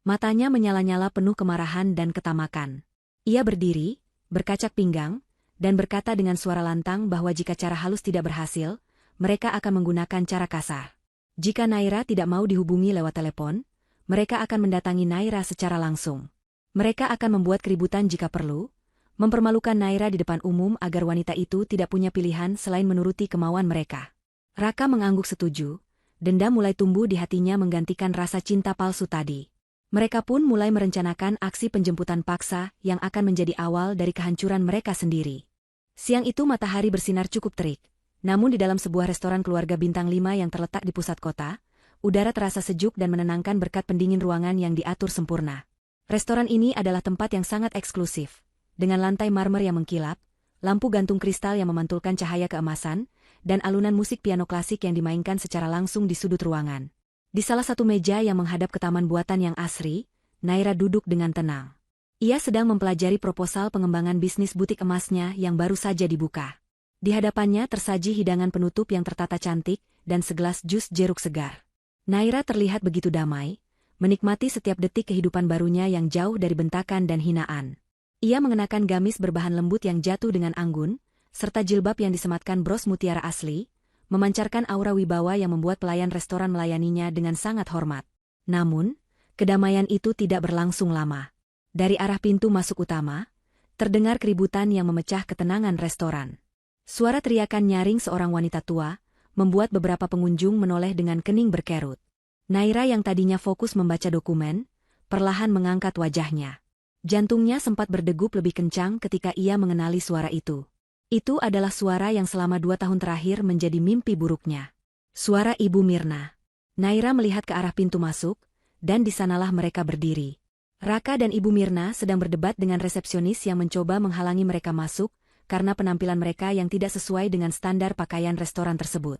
Matanya menyala-nyala penuh kemarahan dan ketamakan. Ia berdiri, berkacak pinggang, dan berkata dengan suara lantang bahwa jika cara halus tidak berhasil, mereka akan menggunakan cara kasar. Jika Naira tidak mau dihubungi lewat telepon, mereka akan mendatangi Naira secara langsung. Mereka akan membuat keributan jika perlu, mempermalukan Naira di depan umum agar wanita itu tidak punya pilihan selain menuruti kemauan mereka. Raka mengangguk setuju, dendam mulai tumbuh di hatinya menggantikan rasa cinta palsu tadi. Mereka pun mulai merencanakan aksi penjemputan paksa yang akan menjadi awal dari kehancuran mereka sendiri. Siang itu matahari bersinar cukup terik, namun di dalam sebuah restoran keluarga bintang 5 yang terletak di pusat kota, udara terasa sejuk dan menenangkan berkat pendingin ruangan yang diatur sempurna. Restoran ini adalah tempat yang sangat eksklusif, dengan lantai marmer yang mengkilap, lampu gantung kristal yang memantulkan cahaya keemasan, dan alunan musik piano klasik yang dimainkan secara langsung di sudut ruangan. Di salah satu meja yang menghadap ke taman buatan yang asri, Naira duduk dengan tenang. Ia sedang mempelajari proposal pengembangan bisnis butik emasnya yang baru saja dibuka. Di hadapannya tersaji hidangan penutup yang tertata cantik dan segelas jus jeruk segar. Naira terlihat begitu damai, menikmati setiap detik kehidupan barunya yang jauh dari bentakan dan hinaan. Ia mengenakan gamis berbahan lembut yang jatuh dengan anggun, serta jilbab yang disematkan bros mutiara asli, memancarkan aura wibawa yang membuat pelayan restoran melayaninya dengan sangat hormat. Namun, kedamaian itu tidak berlangsung lama. Dari arah pintu masuk utama, terdengar keributan yang memecah ketenangan restoran. Suara teriakan nyaring seorang wanita tua, membuat beberapa pengunjung menoleh dengan kening berkerut. Naira yang tadinya fokus membaca dokumen, perlahan mengangkat wajahnya. Jantungnya sempat berdegup lebih kencang ketika ia mengenali suara itu. Itu adalah suara yang selama 2 tahun terakhir menjadi mimpi buruknya. Suara Ibu Mirna. Naira melihat ke arah pintu masuk, dan di sanalah mereka berdiri. Raka dan Ibu Mirna sedang berdebat dengan resepsionis yang mencoba menghalangi mereka masuk, karena penampilan mereka yang tidak sesuai dengan standar pakaian restoran tersebut.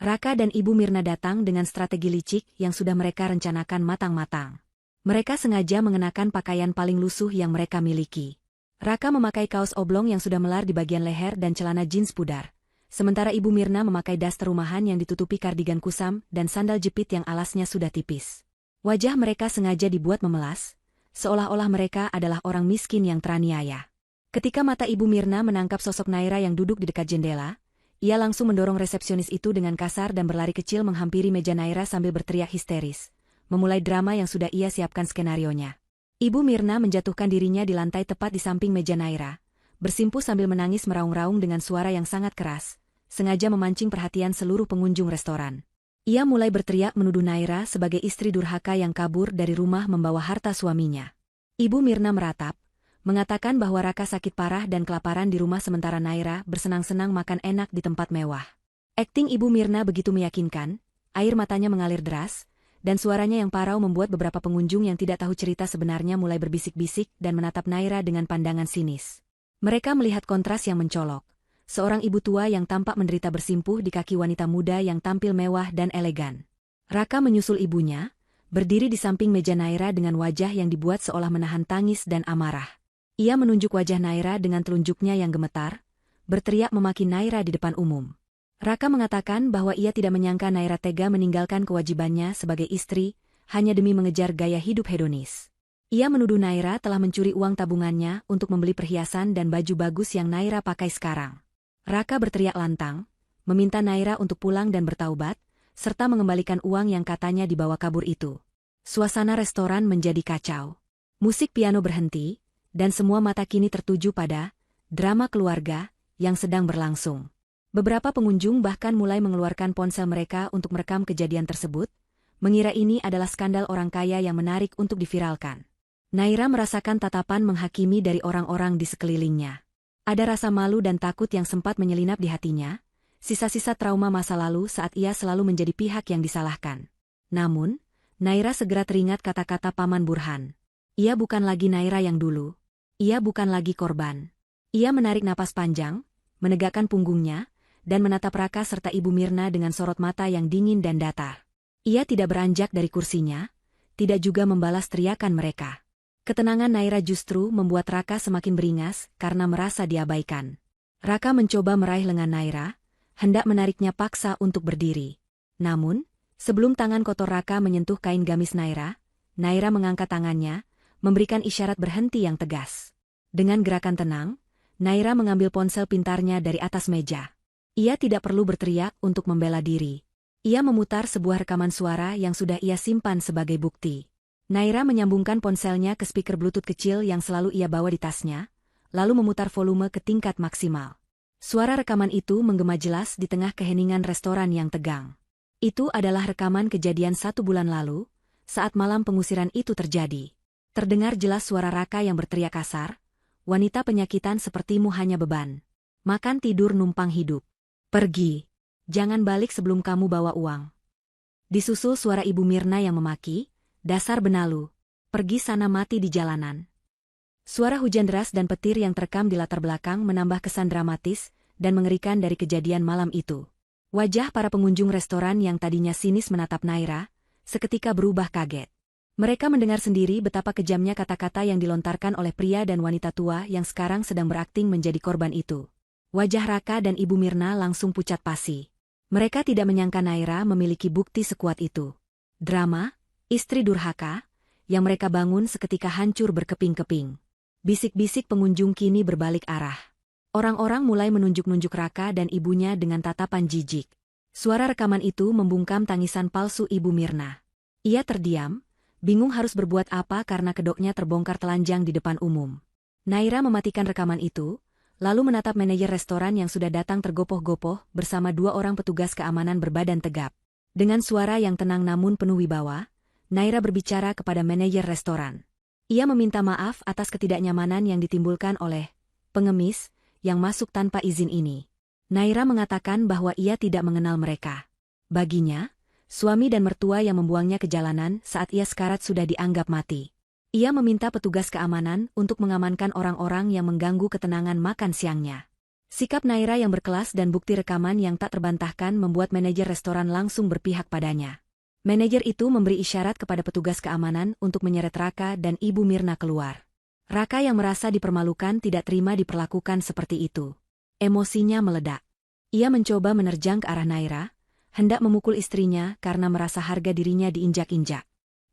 Raka dan Ibu Mirna datang dengan strategi licik yang sudah mereka rencanakan matang-matang. Mereka sengaja mengenakan pakaian paling lusuh yang mereka miliki. Raka memakai kaos oblong yang sudah melar di bagian leher dan celana jeans pudar. Sementara Ibu Mirna memakai daster rumahan yang ditutupi kardigan kusam dan sandal jepit yang alasnya sudah tipis. Wajah mereka sengaja dibuat memelas, seolah-olah mereka adalah orang miskin yang teraniaya. Ketika mata Ibu Mirna menangkap sosok Naira yang duduk di dekat jendela, ia langsung mendorong resepsionis itu dengan kasar dan berlari kecil menghampiri meja Naira sambil berteriak histeris, memulai drama yang sudah ia siapkan skenarionya. Ibu Mirna menjatuhkan dirinya di lantai tepat di samping meja Naira, bersimpuh sambil menangis meraung-raung dengan suara yang sangat keras, sengaja memancing perhatian seluruh pengunjung restoran. Ia mulai berteriak menuduh Naira sebagai istri durhaka yang kabur dari rumah membawa harta suaminya. Ibu Mirna meratap, mengatakan bahwa Raka sakit parah dan kelaparan di rumah sementara Naira bersenang-senang makan enak di tempat mewah. Akting Ibu Mirna begitu meyakinkan, air matanya mengalir deras, dan suaranya yang parau membuat beberapa pengunjung yang tidak tahu cerita sebenarnya mulai berbisik-bisik dan menatap Naira dengan pandangan sinis. Mereka melihat kontras yang mencolok. Seorang ibu tua yang tampak menderita bersimpuh di kaki wanita muda yang tampil mewah dan elegan. Raka menyusul ibunya, berdiri di samping meja Naira dengan wajah yang dibuat seolah menahan tangis dan amarah. Ia menunjuk wajah Naira dengan telunjuknya yang gemetar, berteriak memaki Naira di depan umum. Raka mengatakan bahwa ia tidak menyangka Naira tega meninggalkan kewajibannya sebagai istri, hanya demi mengejar gaya hidup hedonis. Ia menuduh Naira telah mencuri uang tabungannya untuk membeli perhiasan dan baju bagus yang Naira pakai sekarang. Raka berteriak lantang, meminta Naira untuk pulang dan bertaubat, serta mengembalikan uang yang katanya dibawa kabur itu. Suasana restoran menjadi kacau. Musik piano berhenti, dan semua mata kini tertuju pada drama keluarga yang sedang berlangsung. Beberapa pengunjung bahkan mulai mengeluarkan ponsel mereka untuk merekam kejadian tersebut, mengira ini adalah skandal orang kaya yang menarik untuk diviralkan. Naira merasakan tatapan menghakimi dari orang-orang di sekelilingnya. Ada rasa malu dan takut yang sempat menyelinap di hatinya, sisa-sisa trauma masa lalu saat ia selalu menjadi pihak yang disalahkan. Namun, Naira segera teringat kata-kata Paman Burhan. Ia bukan lagi Naira yang dulu. Ia bukan lagi korban. Ia menarik napas panjang, menegakkan punggungnya, dan menatap Raka serta Ibu Mirna dengan sorot mata yang dingin dan datar. Ia tidak beranjak dari kursinya, tidak juga membalas teriakan mereka. Ketenangan Naira justru membuat Raka semakin beringas karena merasa diabaikan. Raka mencoba meraih lengan Naira, hendak menariknya paksa untuk berdiri. Namun, sebelum tangan kotor Raka menyentuh kain gamis Naira, Naira mengangkat tangannya, memberikan isyarat berhenti yang tegas. Dengan gerakan tenang, Naira mengambil ponsel pintarnya dari atas meja. Ia tidak perlu berteriak untuk membela diri. Ia memutar sebuah rekaman suara yang sudah ia simpan sebagai bukti. Naira menyambungkan ponselnya ke speaker Bluetooth kecil yang selalu ia bawa di tasnya, lalu memutar volume ke tingkat maksimal. Suara rekaman itu menggema jelas di tengah keheningan restoran yang tegang. Itu adalah rekaman kejadian 1 bulan lalu, saat malam pengusiran itu terjadi. Terdengar jelas suara Raka yang berteriak kasar, "Wanita penyakitan sepertimu hanya beban. Makan tidur numpang hidup. Pergi. Jangan balik sebelum kamu bawa uang." Disusul suara Ibu Mirna yang memaki, "Dasar benalu. Pergi sana mati di jalanan." Suara hujan deras dan petir yang terekam di latar belakang menambah kesan dramatis dan mengerikan dari kejadian malam itu. Wajah para pengunjung restoran yang tadinya sinis menatap Naira, seketika berubah kaget. Mereka mendengar sendiri betapa kejamnya kata-kata yang dilontarkan oleh pria dan wanita tua yang sekarang sedang berakting menjadi korban itu. Wajah Raka dan Ibu Mirna langsung pucat pasi. Mereka tidak menyangka Naira memiliki bukti sekuat itu. Drama, istri durhaka, yang mereka bangun seketika hancur berkeping-keping. Bisik-bisik pengunjung kini berbalik arah. Orang-orang mulai menunjuk-nunjuk Raka dan ibunya dengan tatapan jijik. Suara rekaman itu membungkam tangisan palsu Ibu Mirna. Ia terdiam, bingung harus berbuat apa karena kedoknya terbongkar telanjang di depan umum. Naira mematikan rekaman itu, lalu menatap manajer restoran yang sudah datang tergopoh-gopoh bersama 2 orang petugas keamanan berbadan tegap. Dengan suara yang tenang namun penuh wibawa, Naira berbicara kepada manajer restoran. Ia meminta maaf atas ketidaknyamanan yang ditimbulkan oleh pengemis yang masuk tanpa izin ini. Naira mengatakan bahwa ia tidak mengenal mereka. Baginya, suami dan mertua yang membuangnya ke jalanan saat ia sekarat sudah dianggap mati. Ia meminta petugas keamanan untuk mengamankan orang-orang yang mengganggu ketenangan makan siangnya. Sikap Naira yang berkelas dan bukti rekaman yang tak terbantahkan membuat manajer restoran langsung berpihak padanya. Manajer itu memberi isyarat kepada petugas keamanan untuk menyeret Raka dan Ibu Mirna keluar. Raka yang merasa dipermalukan tidak terima diperlakukan seperti itu. Emosinya meledak. Ia mencoba menerjang ke arah Naira, hendak memukul istrinya karena merasa harga dirinya diinjak-injak.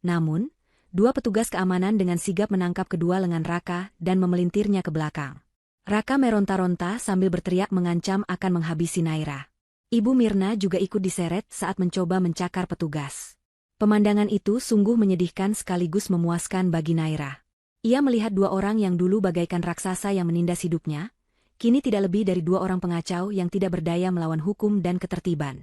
Namun, 2 petugas keamanan dengan sigap menangkap kedua lengan Raka dan memelintirnya ke belakang. Raka meronta-ronta sambil berteriak mengancam akan menghabisi Naira. Ibu Mirna juga ikut diseret saat mencoba mencakar petugas. Pemandangan itu sungguh menyedihkan sekaligus memuaskan bagi Naira. Ia melihat 2 orang yang dulu bagaikan raksasa yang menindas hidupnya, kini tidak lebih dari 2 orang pengacau yang tidak berdaya melawan hukum dan ketertiban.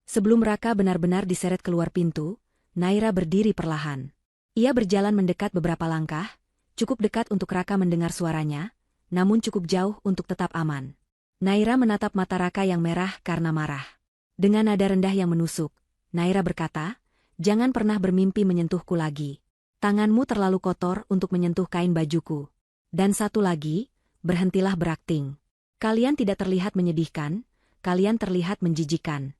Sebelum Raka benar-benar diseret keluar pintu, Naira berdiri perlahan. Ia berjalan mendekat beberapa langkah, cukup dekat untuk Raka mendengar suaranya, namun cukup jauh untuk tetap aman. Naira menatap mata Raka yang merah karena marah. Dengan nada rendah yang menusuk, Naira berkata, "Jangan pernah bermimpi menyentuhku lagi. Tanganmu terlalu kotor untuk menyentuh kain bajuku. Dan satu lagi, berhentilah berakting. Kalian tidak terlihat menyedihkan, kalian terlihat menjijikan."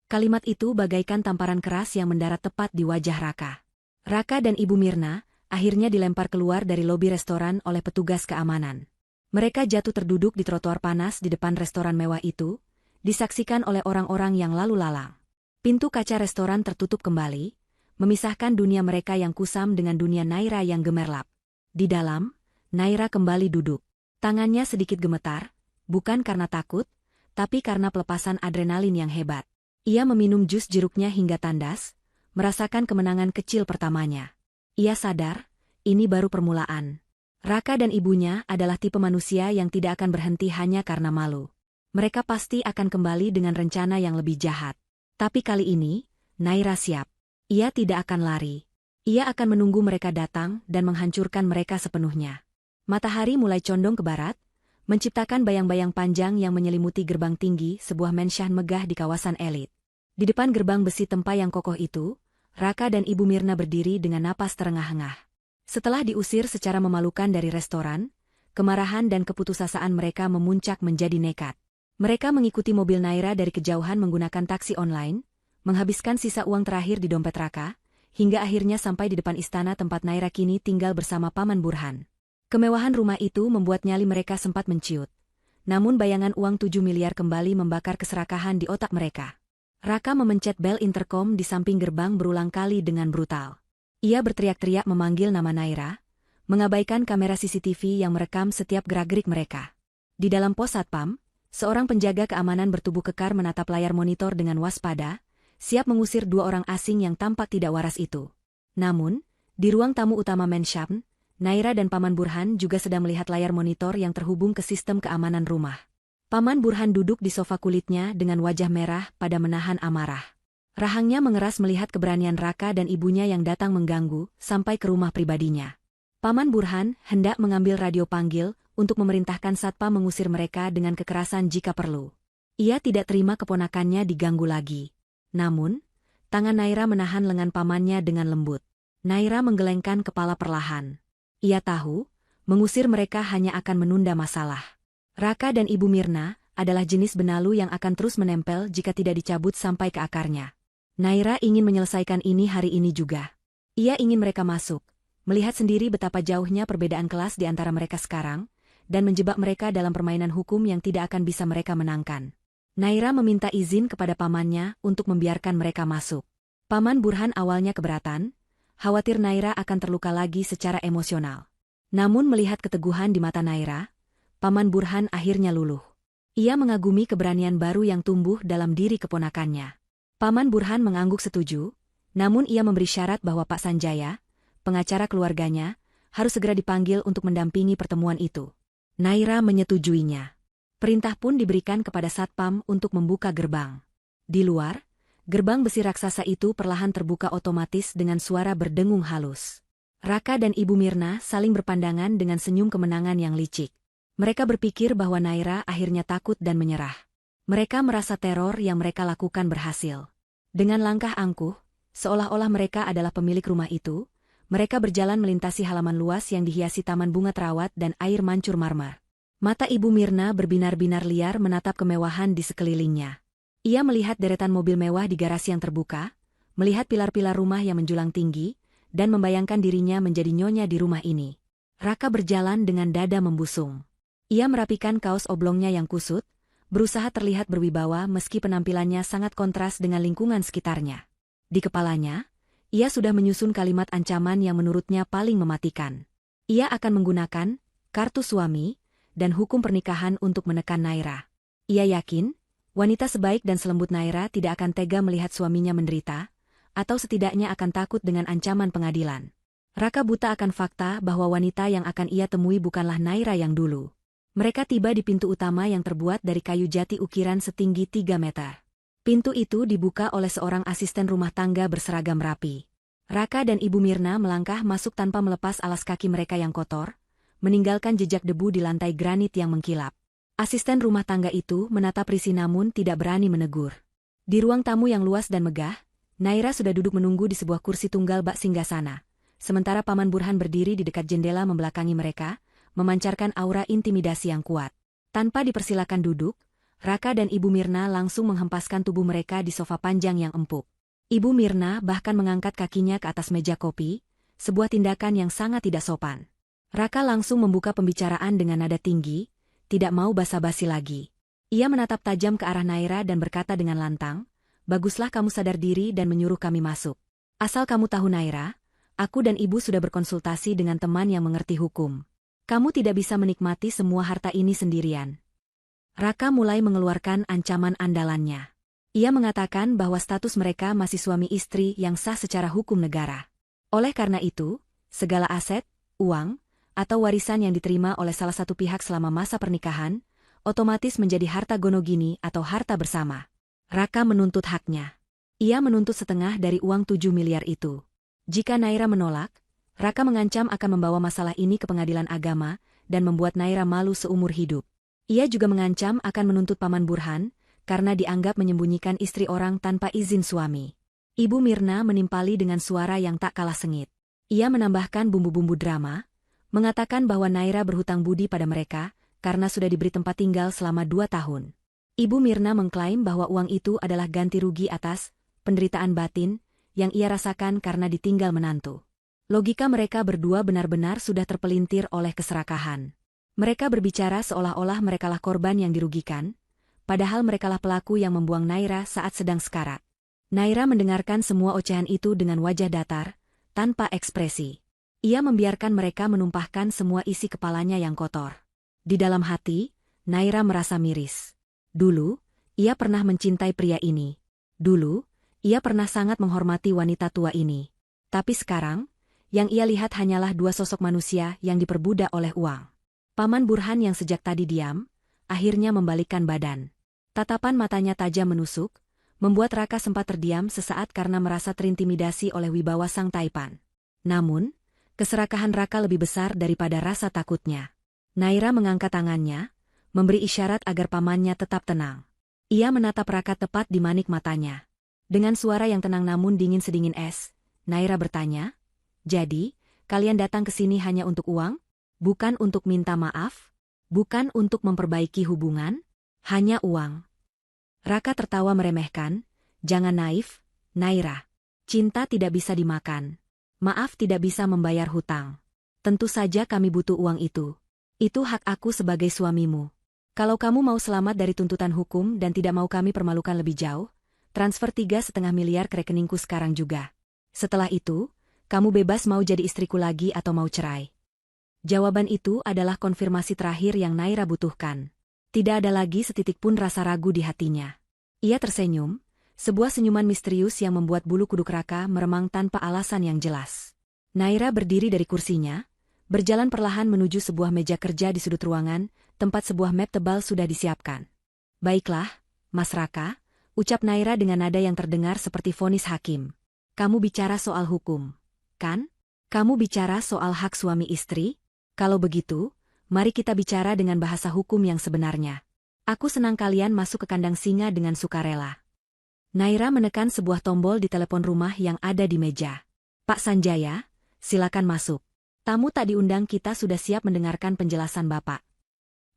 Kalimat itu bagaikan tamparan keras yang mendarat tepat di wajah Raka. Raka dan Ibu Mirna akhirnya dilempar keluar dari lobi restoran oleh petugas keamanan. Mereka jatuh terduduk di trotoar panas di depan restoran mewah itu, disaksikan oleh orang-orang yang lalu lalang. Pintu kaca restoran tertutup kembali, memisahkan dunia mereka yang kusam dengan dunia Naira yang gemerlap. Di dalam, Naira kembali duduk. Tangannya sedikit gemetar, bukan karena takut, tapi karena pelepasan adrenalin yang hebat. Ia meminum jus jeruknya hingga tandas, merasakan kemenangan kecil pertamanya. Ia sadar, ini baru permulaan. Raka dan ibunya adalah tipe manusia yang tidak akan berhenti hanya karena malu. Mereka pasti akan kembali dengan rencana yang lebih jahat. Tapi kali ini, Naira siap. Ia tidak akan lari. Ia akan menunggu mereka datang dan menghancurkan mereka sepenuhnya. Matahari mulai condong ke barat, menciptakan bayang-bayang panjang yang menyelimuti gerbang tinggi sebuah mensyan megah di kawasan elit. Di depan gerbang besi tempa yang kokoh itu, Raka dan Ibu Mirna berdiri dengan napas terengah-engah. Setelah diusir secara memalukan dari restoran, kemarahan dan keputusasaan mereka memuncak menjadi nekat. Mereka mengikuti mobil Naira dari kejauhan menggunakan taksi online, menghabiskan sisa uang terakhir di dompet Raka, hingga akhirnya sampai di depan istana tempat Naira kini tinggal bersama Paman Burhan. Kemewahan rumah itu membuat nyali mereka sempat menciut. Namun bayangan uang 7 miliar kembali membakar keserakahan di otak mereka. Raka memencet bel intercom di samping gerbang berulang kali dengan brutal. Ia berteriak-teriak memanggil nama Naira, mengabaikan kamera CCTV yang merekam setiap gerak-gerik mereka. Di dalam pos satpam, seorang penjaga keamanan bertubuh kekar menatap layar monitor dengan waspada, siap mengusir 2 orang asing yang tampak tidak waras itu. Namun, di ruang tamu utama Menshabn, Naira dan Paman Burhan juga sedang melihat layar monitor yang terhubung ke sistem keamanan rumah. Paman Burhan duduk di sofa kulitnya dengan wajah merah pada menahan amarah. Rahangnya mengeras melihat keberanian Raka dan ibunya yang datang mengganggu sampai ke rumah pribadinya. Paman Burhan hendak mengambil radio panggil untuk memerintahkan satpam mengusir mereka dengan kekerasan jika perlu. Ia tidak terima keponakannya diganggu lagi. Namun, tangan Naira menahan lengan pamannya dengan lembut. Naira menggelengkan kepala perlahan. Ia tahu, mengusir mereka hanya akan menunda masalah. Raka dan Ibu Mirna adalah jenis benalu yang akan terus menempel jika tidak dicabut sampai ke akarnya. Naira ingin menyelesaikan ini hari ini juga. Ia ingin mereka masuk, melihat sendiri betapa jauhnya perbedaan kelas di antara mereka sekarang, dan menjebak mereka dalam permainan hukum yang tidak akan bisa mereka menangkan. Naira meminta izin kepada pamannya untuk membiarkan mereka masuk. Paman Burhan awalnya keberatan, khawatir Naira akan terluka lagi secara emosional. Namun melihat keteguhan di mata Naira, Paman Burhan akhirnya luluh. Ia mengagumi keberanian baru yang tumbuh dalam diri keponakannya. Paman Burhan mengangguk setuju, namun ia memberi syarat bahwa Pak Sanjaya, pengacara keluarganya, harus segera dipanggil untuk mendampingi pertemuan itu. Naira menyetujuinya. Perintah pun diberikan kepada satpam untuk membuka gerbang. Di luar, gerbang besi raksasa itu perlahan terbuka otomatis dengan suara berdengung halus. Raka dan Ibu Mirna saling berpandangan dengan senyum kemenangan yang licik. Mereka berpikir bahwa Naira akhirnya takut dan menyerah. Mereka merasa teror yang mereka lakukan berhasil. Dengan langkah angkuh, seolah-olah mereka adalah pemilik rumah itu, mereka berjalan melintasi halaman luas yang dihiasi taman bunga terawat dan air mancur marmer. Mata Ibu Mirna berbinar-binar liar menatap kemewahan di sekelilingnya. Ia melihat deretan mobil mewah di garasi yang terbuka, melihat pilar-pilar rumah yang menjulang tinggi, dan membayangkan dirinya menjadi nyonya di rumah ini. Raka berjalan dengan dada membusung. Ia merapikan kaos oblongnya yang kusut, berusaha terlihat berwibawa meski penampilannya sangat kontras dengan lingkungan sekitarnya. Di kepalanya, ia sudah menyusun kalimat ancaman yang menurutnya paling mematikan. Ia akan menggunakan kartu suami dan hukum pernikahan untuk menekan Naira. Ia yakin, wanita sebaik dan selembut Naira tidak akan tega melihat suaminya menderita, atau setidaknya akan takut dengan ancaman pengadilan. Raka buta akan fakta bahwa wanita yang akan ia temui bukanlah Naira yang dulu. Mereka tiba di pintu utama yang terbuat dari kayu jati ukiran setinggi 3 meter. Pintu itu dibuka oleh seorang asisten rumah tangga berseragam rapi. Raka dan Ibu Mirna melangkah masuk tanpa melepas alas kaki mereka yang kotor, meninggalkan jejak debu di lantai granit yang mengkilap. Asisten rumah tangga itu menatap risih namun tidak berani menegur. Di ruang tamu yang luas dan megah, Naira sudah duduk menunggu di sebuah kursi tunggal bak singgasana, sementara Paman Burhan berdiri di dekat jendela membelakangi mereka, memancarkan aura intimidasi yang kuat. Tanpa dipersilakan duduk, Raka dan Ibu Mirna langsung menghempaskan tubuh mereka di sofa panjang yang empuk. Ibu Mirna bahkan mengangkat kakinya ke atas meja kopi, sebuah tindakan yang sangat tidak sopan. Raka langsung membuka pembicaraan dengan nada tinggi, tidak mau basa-basi lagi. Ia menatap tajam ke arah Naira dan berkata dengan lantang, "Baguslah kamu sadar diri dan menyuruh kami masuk. Asal kamu tahu Naira, aku dan ibu sudah berkonsultasi dengan teman yang mengerti hukum. Kamu tidak bisa menikmati semua harta ini sendirian." Raka mulai mengeluarkan ancaman andalannya. Ia mengatakan bahwa status mereka masih suami istri yang sah secara hukum negara. Oleh karena itu, segala aset, uang, atau warisan yang diterima oleh salah satu pihak selama masa pernikahan, otomatis menjadi harta gonogini atau harta bersama. Raka menuntut haknya. Ia menuntut setengah dari uang 7 miliar itu. Jika Naira menolak, Raka mengancam akan membawa masalah ini ke pengadilan agama dan membuat Naira malu seumur hidup. Ia juga mengancam akan menuntut Paman Burhan karena dianggap menyembunyikan istri orang tanpa izin suami. Ibu Mirna menimpali dengan suara yang tak kalah sengit. Ia menambahkan bumbu-bumbu drama, mengatakan bahwa Naira berhutang budi pada mereka karena sudah diberi tempat tinggal selama 2 tahun. Ibu Mirna mengklaim bahwa uang itu adalah ganti rugi atas penderitaan batin yang ia rasakan karena ditinggal menantu. Logika mereka berdua benar-benar sudah terpelintir oleh keserakahan. Mereka berbicara seolah-olah merekalah korban yang dirugikan, padahal merekalah pelaku yang membuang Naira saat sedang sekarat. Naira mendengarkan semua ocehan itu dengan wajah datar, tanpa ekspresi. Ia membiarkan mereka menumpahkan semua isi kepalanya yang kotor. Di dalam hati, Naira merasa miris. Dulu, ia pernah mencintai pria ini. Dulu, ia pernah sangat menghormati wanita tua ini. Tapi sekarang, yang ia lihat hanyalah dua sosok manusia yang diperbudak oleh uang. Paman Burhan yang sejak tadi diam, akhirnya membalikkan badan. Tatapan matanya tajam menusuk, membuat Raka sempat terdiam sesaat karena merasa terintimidasi oleh wibawa sang taipan. Namun, keserakahan Raka lebih besar daripada rasa takutnya. Naira mengangkat tangannya, memberi isyarat agar pamannya tetap tenang. Ia menatap Raka tepat di manik matanya. Dengan suara yang tenang namun dingin sedingin es, Naira bertanya, "Jadi, kalian datang ke sini hanya untuk uang? Bukan untuk minta maaf? Bukan untuk memperbaiki hubungan? Hanya uang?" Raka tertawa meremehkan, "Jangan naif, Naira. Cinta tidak bisa dimakan. Maaf tidak bisa membayar hutang. Tentu saja kami butuh uang itu. Itu hak aku sebagai suamimu. Kalau kamu mau selamat dari tuntutan hukum dan tidak mau kami permalukan lebih jauh, transfer 3,5 miliar ke rekeningku sekarang juga. Setelah itu, kamu bebas mau jadi istriku lagi atau mau cerai." Jawaban itu adalah konfirmasi terakhir yang Naira butuhkan. Tidak ada lagi setitik pun rasa ragu di hatinya. Ia tersenyum, sebuah senyuman misterius yang membuat bulu kuduk Raka meremang tanpa alasan yang jelas. Naira berdiri dari kursinya, berjalan perlahan menuju sebuah meja kerja di sudut ruangan, tempat sebuah map tebal sudah disiapkan. "Baiklah, Mas Raka," ucap Naira dengan nada yang terdengar seperti vonis hakim. "Kamu bicara soal hukum, kan? Kamu bicara soal hak suami istri? Kalau begitu, mari kita bicara dengan bahasa hukum yang sebenarnya. Aku senang kalian masuk ke kandang singa dengan sukarela." Naira menekan sebuah tombol di telepon rumah yang ada di meja. "Pak Sanjaya, silakan masuk. Tamu tak diundang kita sudah siap mendengarkan penjelasan Bapak."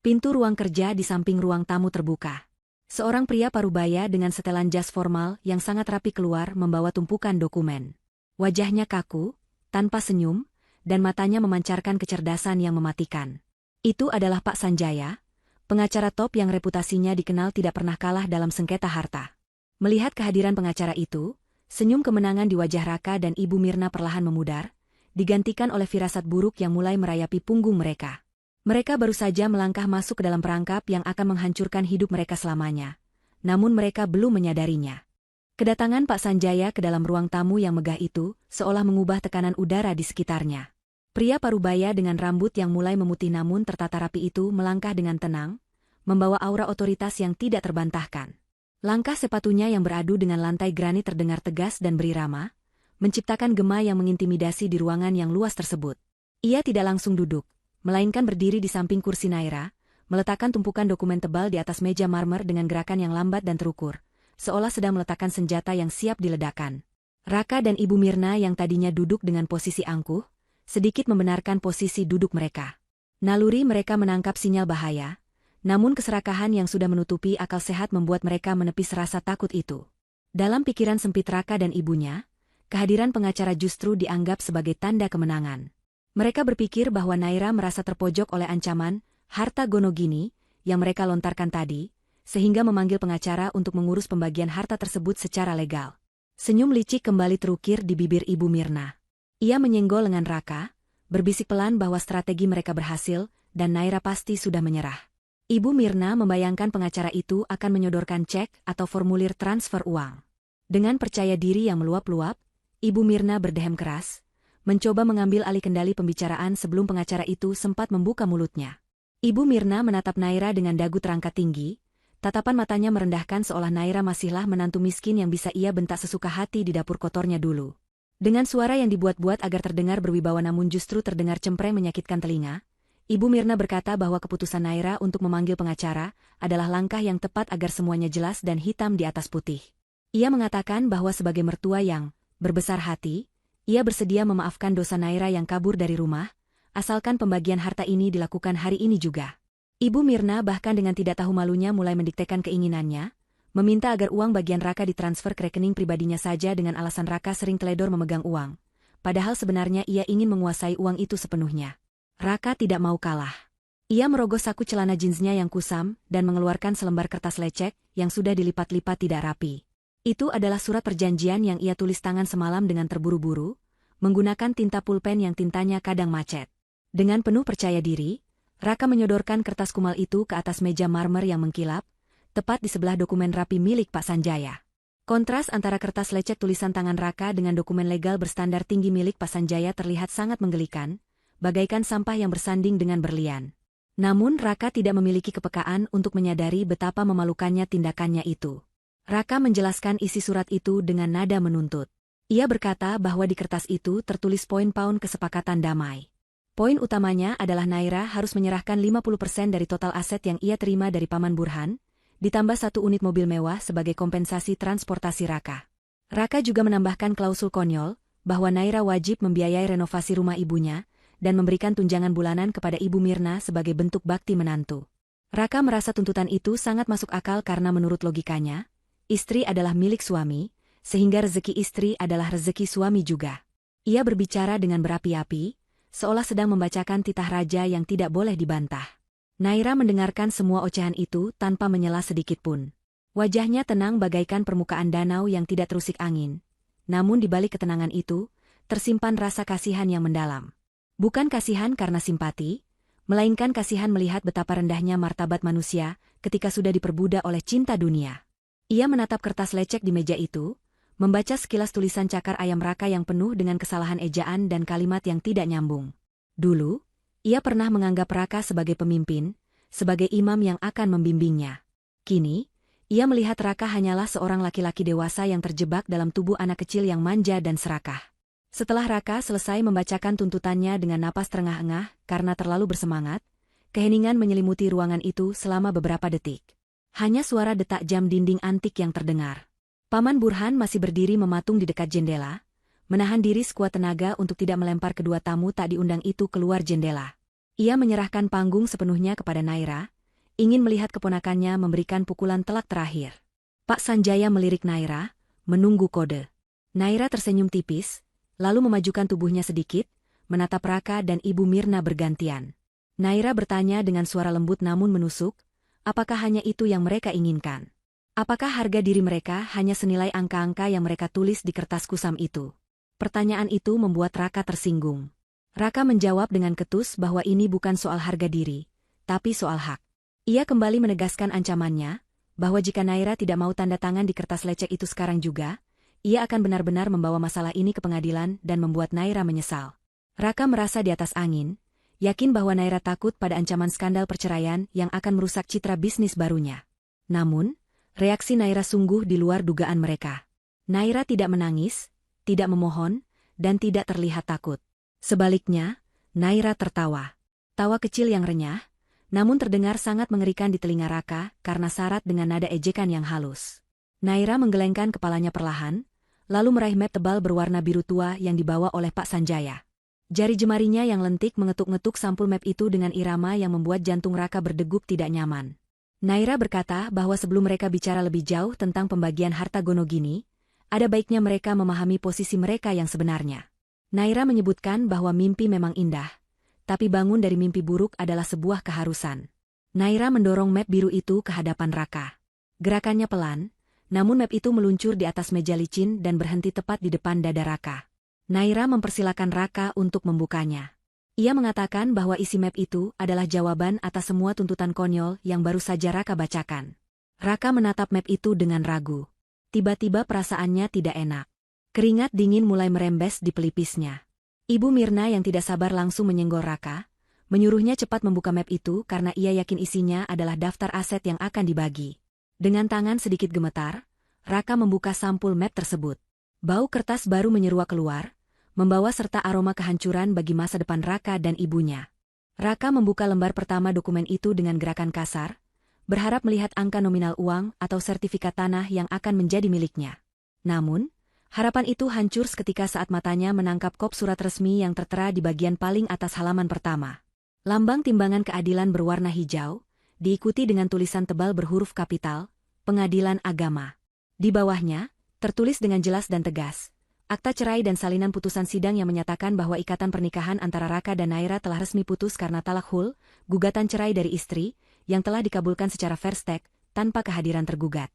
Pintu ruang kerja di samping ruang tamu terbuka. Seorang pria parubaya dengan setelan jas formal yang sangat rapi keluar membawa tumpukan dokumen. Wajahnya kaku, tanpa senyum, dan matanya memancarkan kecerdasan yang mematikan. Itu adalah Pak Sanjaya, pengacara top yang reputasinya dikenal tidak pernah kalah dalam sengketa harta. Melihat kehadiran pengacara itu, senyum kemenangan di wajah Raka dan Ibu Mirna perlahan memudar, digantikan oleh firasat buruk yang mulai merayapi punggung mereka. Mereka baru saja melangkah masuk ke dalam perangkap yang akan menghancurkan hidup mereka selamanya. Namun mereka belum menyadarinya. Kedatangan Pak Sanjaya ke dalam ruang tamu yang megah itu, seolah mengubah tekanan udara di sekitarnya. Pria parubaya dengan rambut yang mulai memutih namun tertata rapi itu melangkah dengan tenang, membawa aura otoritas yang tidak terbantahkan. Langkah sepatunya yang beradu dengan lantai granit terdengar tegas dan berirama, menciptakan gema yang mengintimidasi di ruangan yang luas tersebut. Ia tidak langsung duduk, melainkan berdiri di samping kursi Naira, meletakkan tumpukan dokumen tebal di atas meja marmer dengan gerakan yang lambat dan terukur, seolah sedang meletakkan senjata yang siap diledakkan. Raka dan Ibu Mirna yang tadinya duduk dengan posisi angkuh, sedikit membenarkan posisi duduk mereka. Naluri mereka menangkap sinyal bahaya, namun keserakahan yang sudah menutupi akal sehat membuat mereka menepis rasa takut itu. Dalam pikiran sempit Raka dan ibunya, kehadiran pengacara justru dianggap sebagai tanda kemenangan. Mereka berpikir bahwa Naira merasa terpojok oleh ancaman harta Gonogini yang mereka lontarkan tadi, sehingga memanggil pengacara untuk mengurus pembagian harta tersebut secara legal. Senyum licik kembali terukir di bibir Ibu Mirna. Ia menyenggol lengan Raka, berbisik pelan bahwa strategi mereka berhasil dan Naira pasti sudah menyerah. Ibu Mirna membayangkan pengacara itu akan menyodorkan cek atau formulir transfer uang. Dengan percaya diri yang meluap-luap, Ibu Mirna berdehem keras, mencoba mengambil alih kendali pembicaraan sebelum pengacara itu sempat membuka mulutnya. Ibu Mirna menatap Naira dengan dagu terangkat tinggi, tatapan matanya merendahkan seolah Naira masihlah menantu miskin yang bisa ia bentak sesuka hati di dapur kotornya dulu. Dengan suara yang dibuat-buat agar terdengar berwibawa namun justru terdengar cempreng menyakitkan telinga, Ibu Mirna berkata bahwa keputusan Naira untuk memanggil pengacara adalah langkah yang tepat agar semuanya jelas dan hitam di atas putih. Ia mengatakan bahwa sebagai mertua yang berbesar hati, ia bersedia memaafkan dosa Naira yang kabur dari rumah, asalkan pembagian harta ini dilakukan hari ini juga. Ibu Mirna bahkan dengan tidak tahu malunya mulai mendiktekan keinginannya, meminta agar uang bagian Raka ditransfer ke rekening pribadinya saja dengan alasan Raka sering teledor memegang uang. Padahal sebenarnya ia ingin menguasai uang itu sepenuhnya. Raka tidak mau kalah. Ia merogoh saku celana jeansnya yang kusam dan mengeluarkan selembar kertas lecek yang sudah dilipat-lipat tidak rapi. Itu adalah surat perjanjian yang ia tulis tangan semalam dengan terburu-buru, menggunakan tinta pulpen yang tintanya kadang macet. Dengan penuh percaya diri, Raka menyodorkan kertas kumal itu ke atas meja marmer yang mengkilap, tepat di sebelah dokumen rapi milik Pak Sanjaya. Kontras antara kertas lecek tulisan tangan Raka dengan dokumen legal berstandar tinggi milik Pak Sanjaya terlihat sangat menggelikan, bagaikan sampah yang bersanding dengan berlian. Namun Raka tidak memiliki kepekaan untuk menyadari betapa memalukannya tindakannya itu. Raka menjelaskan isi surat itu dengan nada menuntut. Ia berkata bahwa di kertas itu tertulis poin-poin kesepakatan damai. Poin utamanya adalah Naira harus menyerahkan 50% dari total aset yang ia terima dari Paman Burhan, ditambah 1 unit mobil mewah sebagai kompensasi transportasi Raka. Raka juga menambahkan klausul konyol, bahwa Naira wajib membiayai renovasi rumah ibunya, dan memberikan tunjangan bulanan kepada Ibu Mirna sebagai bentuk bakti menantu. Raka merasa tuntutan itu sangat masuk akal karena menurut logikanya, istri adalah milik suami, sehingga rezeki istri adalah rezeki suami juga. Ia berbicara dengan berapi-api, seolah sedang membacakan titah raja yang tidak boleh dibantah. Naira mendengarkan semua ocehan itu tanpa menyela sedikitpun. Wajahnya tenang bagaikan permukaan danau yang tidak terusik angin. Namun di balik ketenangan itu, tersimpan rasa kasihan yang mendalam. Bukan kasihan karena simpati, melainkan kasihan melihat betapa rendahnya martabat manusia ketika sudah diperbudak oleh cinta dunia. Ia menatap kertas lecek di meja itu, membaca sekilas tulisan cakar ayam Raka yang penuh dengan kesalahan ejaan dan kalimat yang tidak nyambung. Dulu, ia pernah menganggap Raka sebagai pemimpin, sebagai imam yang akan membimbingnya. Kini, ia melihat Raka hanyalah seorang laki-laki dewasa yang terjebak dalam tubuh anak kecil yang manja dan serakah. Setelah Raka selesai membacakan tuntutannya dengan napas terengah-engah karena terlalu bersemangat, keheningan menyelimuti ruangan itu selama beberapa detik. Hanya suara detak jam dinding antik yang terdengar. Paman Burhan masih berdiri mematung di dekat jendela, menahan diri sekuat tenaga untuk tidak melempar kedua tamu tak diundang itu keluar jendela. Ia menyerahkan panggung sepenuhnya kepada Naira, ingin melihat keponakannya memberikan pukulan telak terakhir. Pak Sanjaya melirik Naira, menunggu kode. Naira tersenyum tipis, lalu memajukan tubuhnya sedikit, menatap Raka dan Ibu Mirna bergantian. Naira bertanya dengan suara lembut namun menusuk, apakah hanya itu yang mereka inginkan? Apakah harga diri mereka hanya senilai angka-angka yang mereka tulis di kertas kusam itu? Pertanyaan itu membuat Raka tersinggung. Raka menjawab dengan ketus bahwa ini bukan soal harga diri, tapi soal hak. Ia kembali menegaskan ancamannya, bahwa jika Naira tidak mau tanda tangan di kertas lecek itu sekarang juga, ia akan benar-benar membawa masalah ini ke pengadilan dan membuat Naira menyesal. Raka merasa di atas angin, yakin bahwa Naira takut pada ancaman skandal perceraian yang akan merusak citra bisnis barunya. Namun, reaksi Naira sungguh di luar dugaan mereka. Naira tidak menangis, tidak memohon, dan tidak terlihat takut. Sebaliknya, Naira tertawa. Tawa kecil yang renyah, namun terdengar sangat mengerikan di telinga Raka karena syarat dengan nada ejekan yang halus. Naira menggelengkan kepalanya perlahan, lalu meraih map tebal berwarna biru tua yang dibawa oleh Pak Sanjaya. Jari jemarinya yang lentik mengetuk-ngetuk sampul map itu dengan irama yang membuat jantung Raka berdegup tidak nyaman. Naira berkata bahwa sebelum mereka bicara lebih jauh tentang pembagian harta Gonogini, ada baiknya mereka memahami posisi mereka yang sebenarnya. Naira menyebutkan bahwa mimpi memang indah, tapi bangun dari mimpi buruk adalah sebuah keharusan. Naira mendorong map biru itu ke hadapan Raka. Gerakannya pelan, namun map itu meluncur di atas meja licin dan berhenti tepat di depan dada Raka. Naira mempersilakan Raka untuk membukanya. Ia mengatakan bahwa isi map itu adalah jawaban atas semua tuntutan konyol yang baru saja Raka bacakan. Raka menatap map itu dengan ragu. Tiba-tiba perasaannya tidak enak. Keringat dingin mulai merembes di pelipisnya. Ibu Mirna yang tidak sabar langsung menyenggol Raka, menyuruhnya cepat membuka map itu karena ia yakin isinya adalah daftar aset yang akan dibagi. Dengan tangan sedikit gemetar, Raka membuka sampul map tersebut. Bau kertas baru menyeruak keluar, membawa serta aroma kehancuran bagi masa depan Raka dan ibunya. Raka membuka lembar pertama dokumen itu dengan gerakan kasar, berharap melihat angka nominal uang atau sertifikat tanah yang akan menjadi miliknya. Namun, harapan itu hancur seketika saat matanya menangkap kop surat resmi yang tertera di bagian paling atas halaman pertama. Lambang timbangan keadilan berwarna hijau, diikuti dengan tulisan tebal berhuruf kapital, Pengadilan Agama. Di bawahnya, tertulis dengan jelas dan tegas, akta cerai dan salinan putusan sidang yang menyatakan bahwa ikatan pernikahan antara Raka dan Naira telah resmi putus karena talak hul, gugatan cerai dari istri, yang telah dikabulkan secara fair stake, tanpa kehadiran tergugat.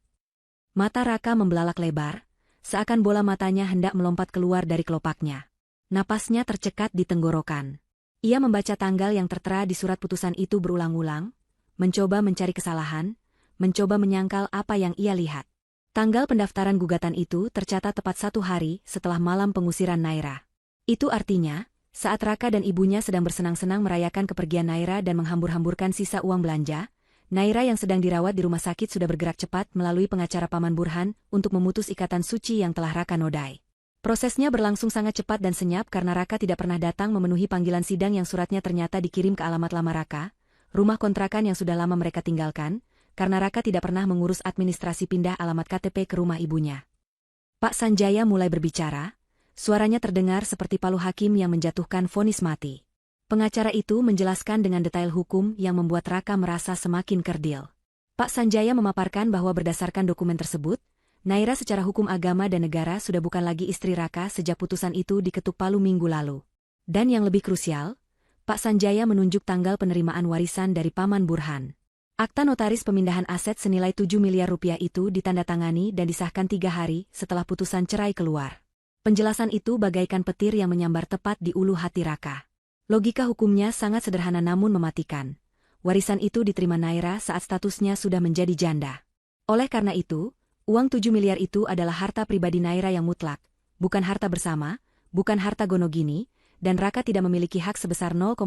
Mata Raka membelalak lebar, seakan bola matanya hendak melompat keluar dari kelopaknya. Napasnya tercekat di tenggorokan. Ia membaca tanggal yang tertera di surat putusan itu berulang-ulang, mencoba mencari kesalahan, mencoba menyangkal apa yang ia lihat. Tanggal pendaftaran gugatan itu tercatat tepat 1 hari setelah malam pengusiran Naira. Itu artinya, saat Raka dan ibunya sedang bersenang-senang merayakan kepergian Naira dan menghambur-hamburkan sisa uang belanja, Naira yang sedang dirawat di rumah sakit sudah bergerak cepat melalui pengacara Paman Burhan untuk memutus ikatan suci yang telah Raka nodai. Prosesnya berlangsung sangat cepat dan senyap karena Raka tidak pernah datang memenuhi panggilan sidang yang suratnya ternyata dikirim ke alamat lama Raka, rumah kontrakan yang sudah lama mereka tinggalkan, karena Raka tidak pernah mengurus administrasi pindah alamat KTP ke rumah ibunya. Pak Sanjaya mulai berbicara, suaranya terdengar seperti palu hakim yang menjatuhkan vonis mati. Pengacara itu menjelaskan dengan detail hukum yang membuat Raka merasa semakin kerdil. Pak Sanjaya memaparkan bahwa berdasarkan dokumen tersebut, Naira secara hukum agama dan negara sudah bukan lagi istri Raka sejak putusan itu diketuk palu minggu lalu. Dan yang lebih krusial, Pak Sanjaya menunjuk tanggal penerimaan warisan dari Paman Burhan. Akta notaris pemindahan aset senilai 7 miliar rupiah itu ditandatangani dan disahkan 3 hari setelah putusan cerai keluar. Penjelasan itu bagaikan petir yang menyambar tepat di ulu hati Raka. Logika hukumnya sangat sederhana namun mematikan. Warisan itu diterima Naira saat statusnya sudah menjadi janda. Oleh karena itu, uang 7 miliar itu adalah harta pribadi Naira yang mutlak, bukan harta bersama, bukan harta Gonogini, dan Raka tidak memiliki hak sebesar 0,01%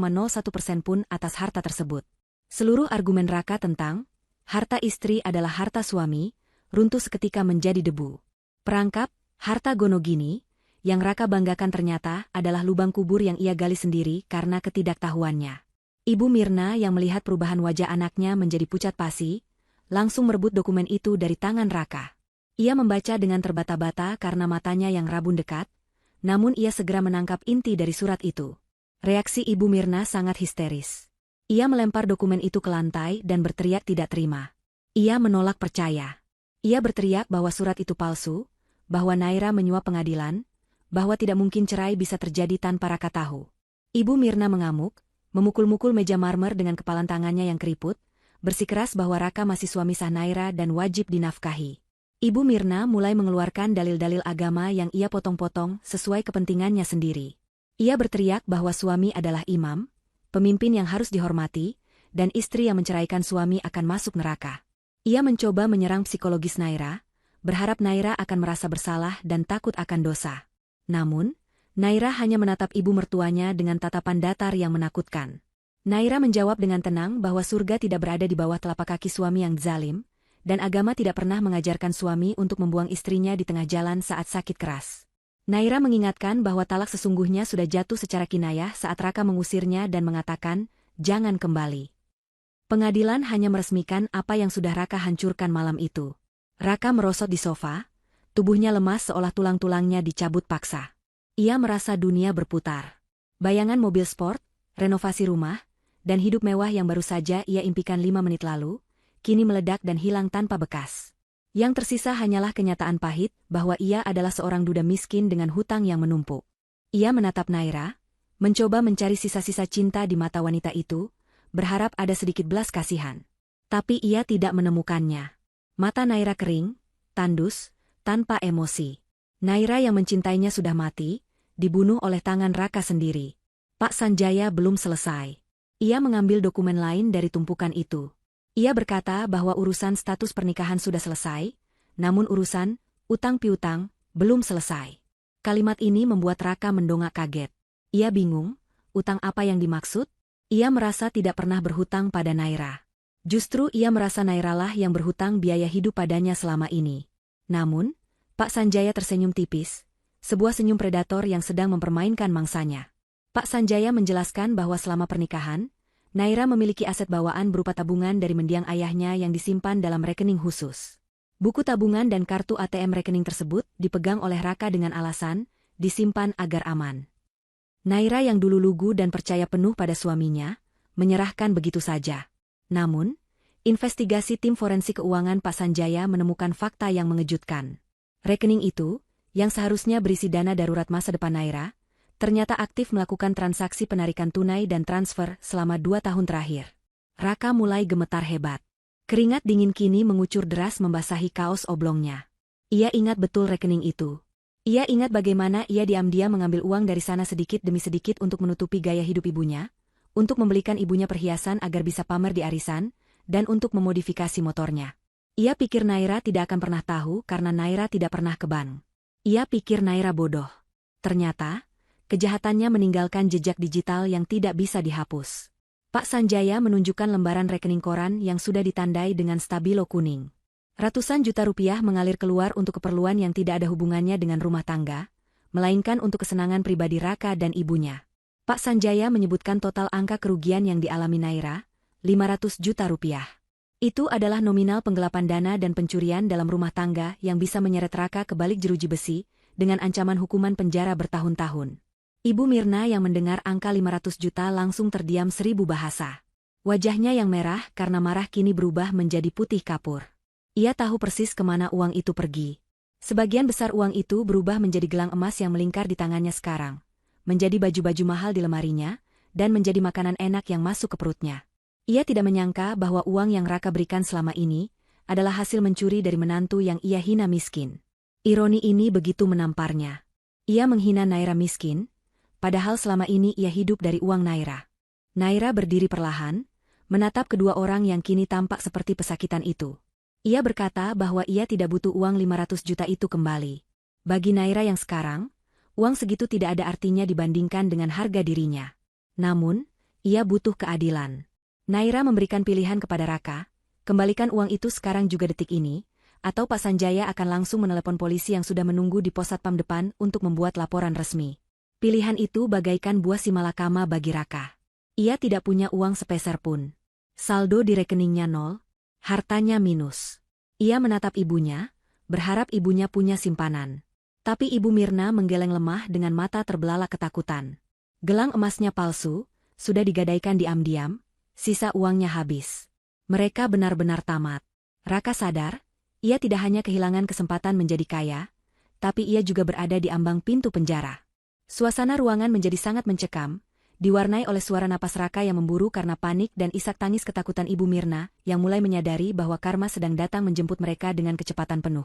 pun atas harta tersebut. Seluruh argumen Raka tentang harta istri adalah harta suami, runtuh seketika menjadi debu. Perangkap, harta Gonogini, yang Raka banggakan ternyata adalah lubang kubur yang ia gali sendiri karena ketidaktahuannya. Ibu Mirna yang melihat perubahan wajah anaknya menjadi pucat pasi, langsung merebut dokumen itu dari tangan Raka. Ia membaca dengan terbata-bata karena matanya yang rabun dekat, namun ia segera menangkap inti dari surat itu. Reaksi Ibu Mirna sangat histeris. Ia melempar dokumen itu ke lantai dan berteriak tidak terima. Ia menolak percaya. Ia berteriak bahwa surat itu palsu, bahwa Naira menyuap pengadilan, bahwa tidak mungkin cerai bisa terjadi tanpa Raka tahu. Ibu Mirna mengamuk, memukul-mukul meja marmer dengan kepalan tangannya yang keriput, bersikeras bahwa Raka masih suami sah Naira dan wajib dinafkahi. Ibu Mirna mulai mengeluarkan dalil-dalil agama yang ia potong-potong sesuai kepentingannya sendiri. Ia berteriak bahwa suami adalah imam, pemimpin yang harus dihormati, dan istri yang menceraikan suami akan masuk neraka. Ia mencoba menyerang psikologis Naira, berharap Naira akan merasa bersalah dan takut akan dosa. Namun, Naira hanya menatap ibu mertuanya dengan tatapan datar yang menakutkan. Naira menjawab dengan tenang bahwa surga tidak berada di bawah telapak kaki suami yang zalim, dan agama tidak pernah mengajarkan suami untuk membuang istrinya di tengah jalan saat sakit keras. Naira mengingatkan bahwa talak sesungguhnya sudah jatuh secara kinayah saat Raka mengusirnya dan mengatakan, jangan kembali. Pengadilan hanya meresmikan apa yang sudah Raka hancurkan malam itu. Raka merosot di sofa, tubuhnya lemas seolah tulang-tulangnya dicabut paksa. Ia merasa dunia berputar. Bayangan mobil sport, renovasi rumah, dan hidup mewah yang baru saja ia impikan 5 menit lalu, kini meledak dan hilang tanpa bekas. Yang tersisa hanyalah kenyataan pahit bahwa ia adalah seorang duda miskin dengan hutang yang menumpuk. Ia menatap Naira, mencoba mencari sisa-sisa cinta di mata wanita itu, berharap ada sedikit belas kasihan. Tapi ia tidak menemukannya. Mata Naira kering, tandus, tanpa emosi. Naira yang mencintainya sudah mati, dibunuh oleh tangan Raka sendiri. Pak Sanjaya belum selesai. Ia mengambil dokumen lain dari tumpukan itu. Ia berkata bahwa urusan status pernikahan sudah selesai, namun urusan utang piutang belum selesai. Kalimat ini membuat Raka mendongak kaget. Ia bingung, utang apa yang dimaksud? Ia merasa tidak pernah berhutang pada Naira. Justru ia merasa Nairalah yang berhutang biaya hidup padanya selama ini. Namun, Pak Sanjaya tersenyum tipis, sebuah senyum predator yang sedang mempermainkan mangsanya. Pak Sanjaya menjelaskan bahwa selama pernikahan, Naira memiliki aset bawaan berupa tabungan dari mendiang ayahnya yang disimpan dalam rekening khusus. Buku tabungan dan kartu ATM rekening tersebut dipegang oleh Raka dengan alasan, disimpan agar aman. Naira yang dulu lugu dan percaya penuh pada suaminya, menyerahkan begitu saja. Namun, Investigasi tim forensik keuangan Pak Sanjaya menemukan fakta yang mengejutkan. Rekening itu, yang seharusnya berisi dana darurat masa depan Naira, ternyata aktif melakukan transaksi penarikan tunai dan transfer selama 2 tahun terakhir. Raka mulai gemetar hebat. Keringat dingin kini mengucur deras membasahi kaos oblongnya. Ia ingat betul rekening itu. Ia ingat bagaimana ia diam-diam mengambil uang dari sana sedikit demi sedikit untuk menutupi gaya hidup ibunya, untuk membelikan ibunya perhiasan agar bisa pamer di arisan, dan untuk memodifikasi motornya. Ia pikir Naira tidak akan pernah tahu karena Naira tidak pernah ke bank. Ia pikir Naira bodoh. Ternyata, kejahatannya meninggalkan jejak digital yang tidak bisa dihapus. Pak Sanjaya menunjukkan lembaran rekening koran yang sudah ditandai dengan stabilo kuning. Ratusan juta rupiah mengalir keluar untuk keperluan yang tidak ada hubungannya dengan rumah tangga, melainkan untuk kesenangan pribadi Raka dan ibunya. Pak Sanjaya menyebutkan total angka kerugian yang dialami Naira, 500 juta rupiah. Itu adalah nominal penggelapan dana dan pencurian dalam rumah tangga yang bisa menyeret Raka ke balik jeruji besi, dengan ancaman hukuman penjara bertahun-tahun. Ibu Mirna yang mendengar angka 500 juta langsung terdiam 1000 bahasa. Wajahnya yang merah karena marah kini berubah menjadi putih kapur. Ia tahu persis kemana uang itu pergi. Sebagian besar uang itu berubah menjadi gelang emas yang melingkar di tangannya sekarang, menjadi baju-baju mahal di lemarinya, dan menjadi makanan enak yang masuk ke perutnya. Ia tidak menyangka bahwa uang yang Raka berikan selama ini adalah hasil mencuri dari menantu yang ia hina miskin. Ironi ini begitu menamparnya. Ia menghina Naira miskin, padahal selama ini ia hidup dari uang Naira. Naira berdiri perlahan, menatap kedua orang yang kini tampak seperti pesakitan itu. Ia berkata bahwa ia tidak butuh uang 500 juta itu kembali. Bagi Naira yang sekarang, uang segitu tidak ada artinya dibandingkan dengan harga dirinya. Namun, ia butuh keadilan. Naira memberikan pilihan kepada Raka, kembalikan uang itu sekarang juga detik ini, atau Pak Sanjaya akan langsung menelepon polisi yang sudah menunggu di pos satpam depan untuk membuat laporan resmi. Pilihan itu bagaikan buah simalakama bagi Raka. Ia tidak punya uang sepeser pun. Saldo di rekeningnya nol, hartanya minus. Ia menatap ibunya, berharap ibunya punya simpanan. Tapi Ibu Mirna menggeleng lemah dengan mata terbelalak ketakutan. Gelang emasnya palsu, sudah digadaikan diam-diam, sisa uangnya habis. Mereka benar-benar tamat. Raka sadar, ia tidak hanya kehilangan kesempatan menjadi kaya, tapi ia juga berada di ambang pintu penjara. Suasana ruangan menjadi sangat mencekam, diwarnai oleh suara napas Raka yang memburu karena panik dan isak tangis ketakutan Ibu Mirna, yang mulai menyadari bahwa karma sedang datang menjemput mereka dengan kecepatan penuh.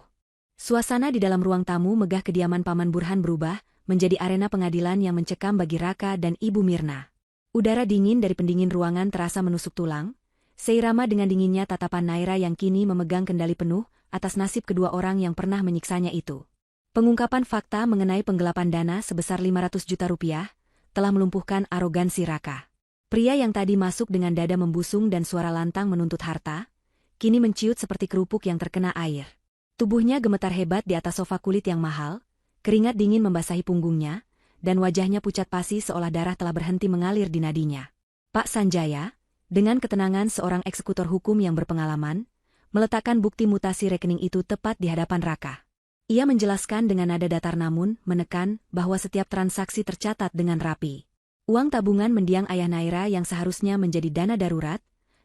Suasana di dalam ruang tamu megah kediaman Paman Burhan berubah, menjadi arena pengadilan yang mencekam bagi Raka dan Ibu Mirna. Udara dingin dari pendingin ruangan terasa menusuk tulang, seirama dengan dinginnya tatapan Naira yang kini memegang kendali penuh atas nasib kedua orang yang pernah menyiksanya itu. Pengungkapan fakta mengenai penggelapan dana sebesar 500 juta rupiah telah melumpuhkan arogansi Raka. Pria yang tadi masuk dengan dada membusung dan suara lantang menuntut harta, kini menciut seperti kerupuk yang terkena air. Tubuhnya gemetar hebat di atas sofa kulit yang mahal, keringat dingin membasahi punggungnya, dan wajahnya pucat pasi seolah darah telah berhenti mengalir di nadinya. Pak Sanjaya, dengan ketenangan seorang eksekutor hukum yang berpengalaman, meletakkan bukti mutasi rekening itu tepat di hadapan Raka. Ia menjelaskan dengan nada datar namun menekan bahwa setiap transaksi tercatat dengan rapi. Uang tabungan mendiang ayah Naira yang seharusnya menjadi dana darurat,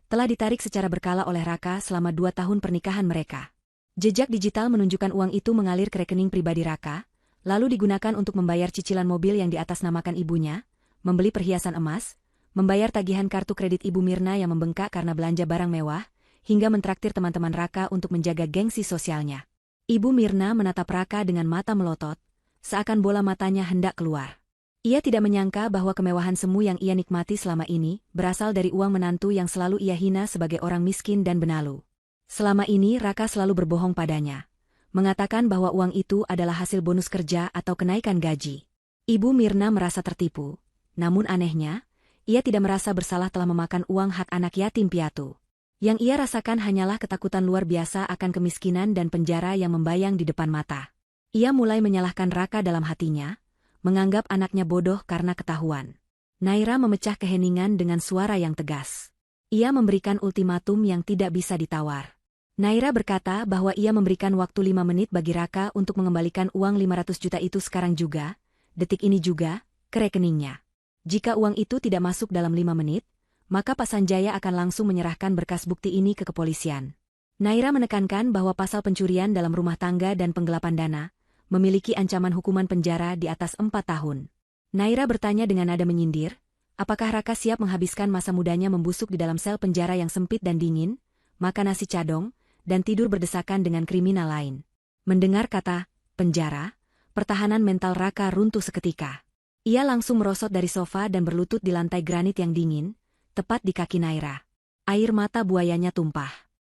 telah ditarik secara berkala oleh Raka selama 2 tahun pernikahan mereka. Jejak digital menunjukkan uang itu mengalir ke rekening pribadi Raka, lalu digunakan untuk membayar cicilan mobil yang diatasnamakan ibunya, membeli perhiasan emas, membayar tagihan kartu kredit Ibu Mirna yang membengkak karena belanja barang mewah, hingga mentraktir teman-teman Raka untuk menjaga gengsi sosialnya. Ibu Mirna menatap Raka dengan mata melotot, seakan bola matanya hendak keluar. Ia tidak menyangka bahwa kemewahan semu yang ia nikmati selama ini berasal dari uang menantu yang selalu ia hina sebagai orang miskin dan benalu. Selama ini Raka selalu berbohong padanya, mengatakan bahwa uang itu adalah hasil bonus kerja atau kenaikan gaji. Ibu Mirna merasa tertipu, namun anehnya, ia tidak merasa bersalah telah memakan uang hak anak yatim piatu. Yang ia rasakan hanyalah ketakutan luar biasa akan kemiskinan dan penjara yang membayang di depan mata. Ia mulai menyalahkan Raka dalam hatinya, menganggap anaknya bodoh karena ketahuan. Naira memecah keheningan dengan suara yang tegas. Ia memberikan ultimatum yang tidak bisa ditawar. Naira berkata bahwa ia memberikan waktu 5 menit bagi Raka untuk mengembalikan uang 500 juta itu sekarang juga, detik ini juga, ke rekeningnya. Jika uang itu tidak masuk dalam 5 menit, maka Pak Sanjaya akan langsung menyerahkan berkas bukti ini ke kepolisian. Naira menekankan bahwa pasal pencurian dalam rumah tangga dan penggelapan dana memiliki ancaman hukuman penjara di atas 4 tahun. Naira bertanya dengan nada menyindir, apakah Raka siap menghabiskan masa mudanya membusuk di dalam sel penjara yang sempit dan dingin, makan nasi cadong, dan tidur berdesakan dengan kriminal lain. Mendengar kata penjara, pertahanan mental Raka runtuh seketika. Ia langsung merosot dari sofa dan berlutut di lantai granit yang dingin, tepat di kaki Naira. Air mata buayanya tumpah.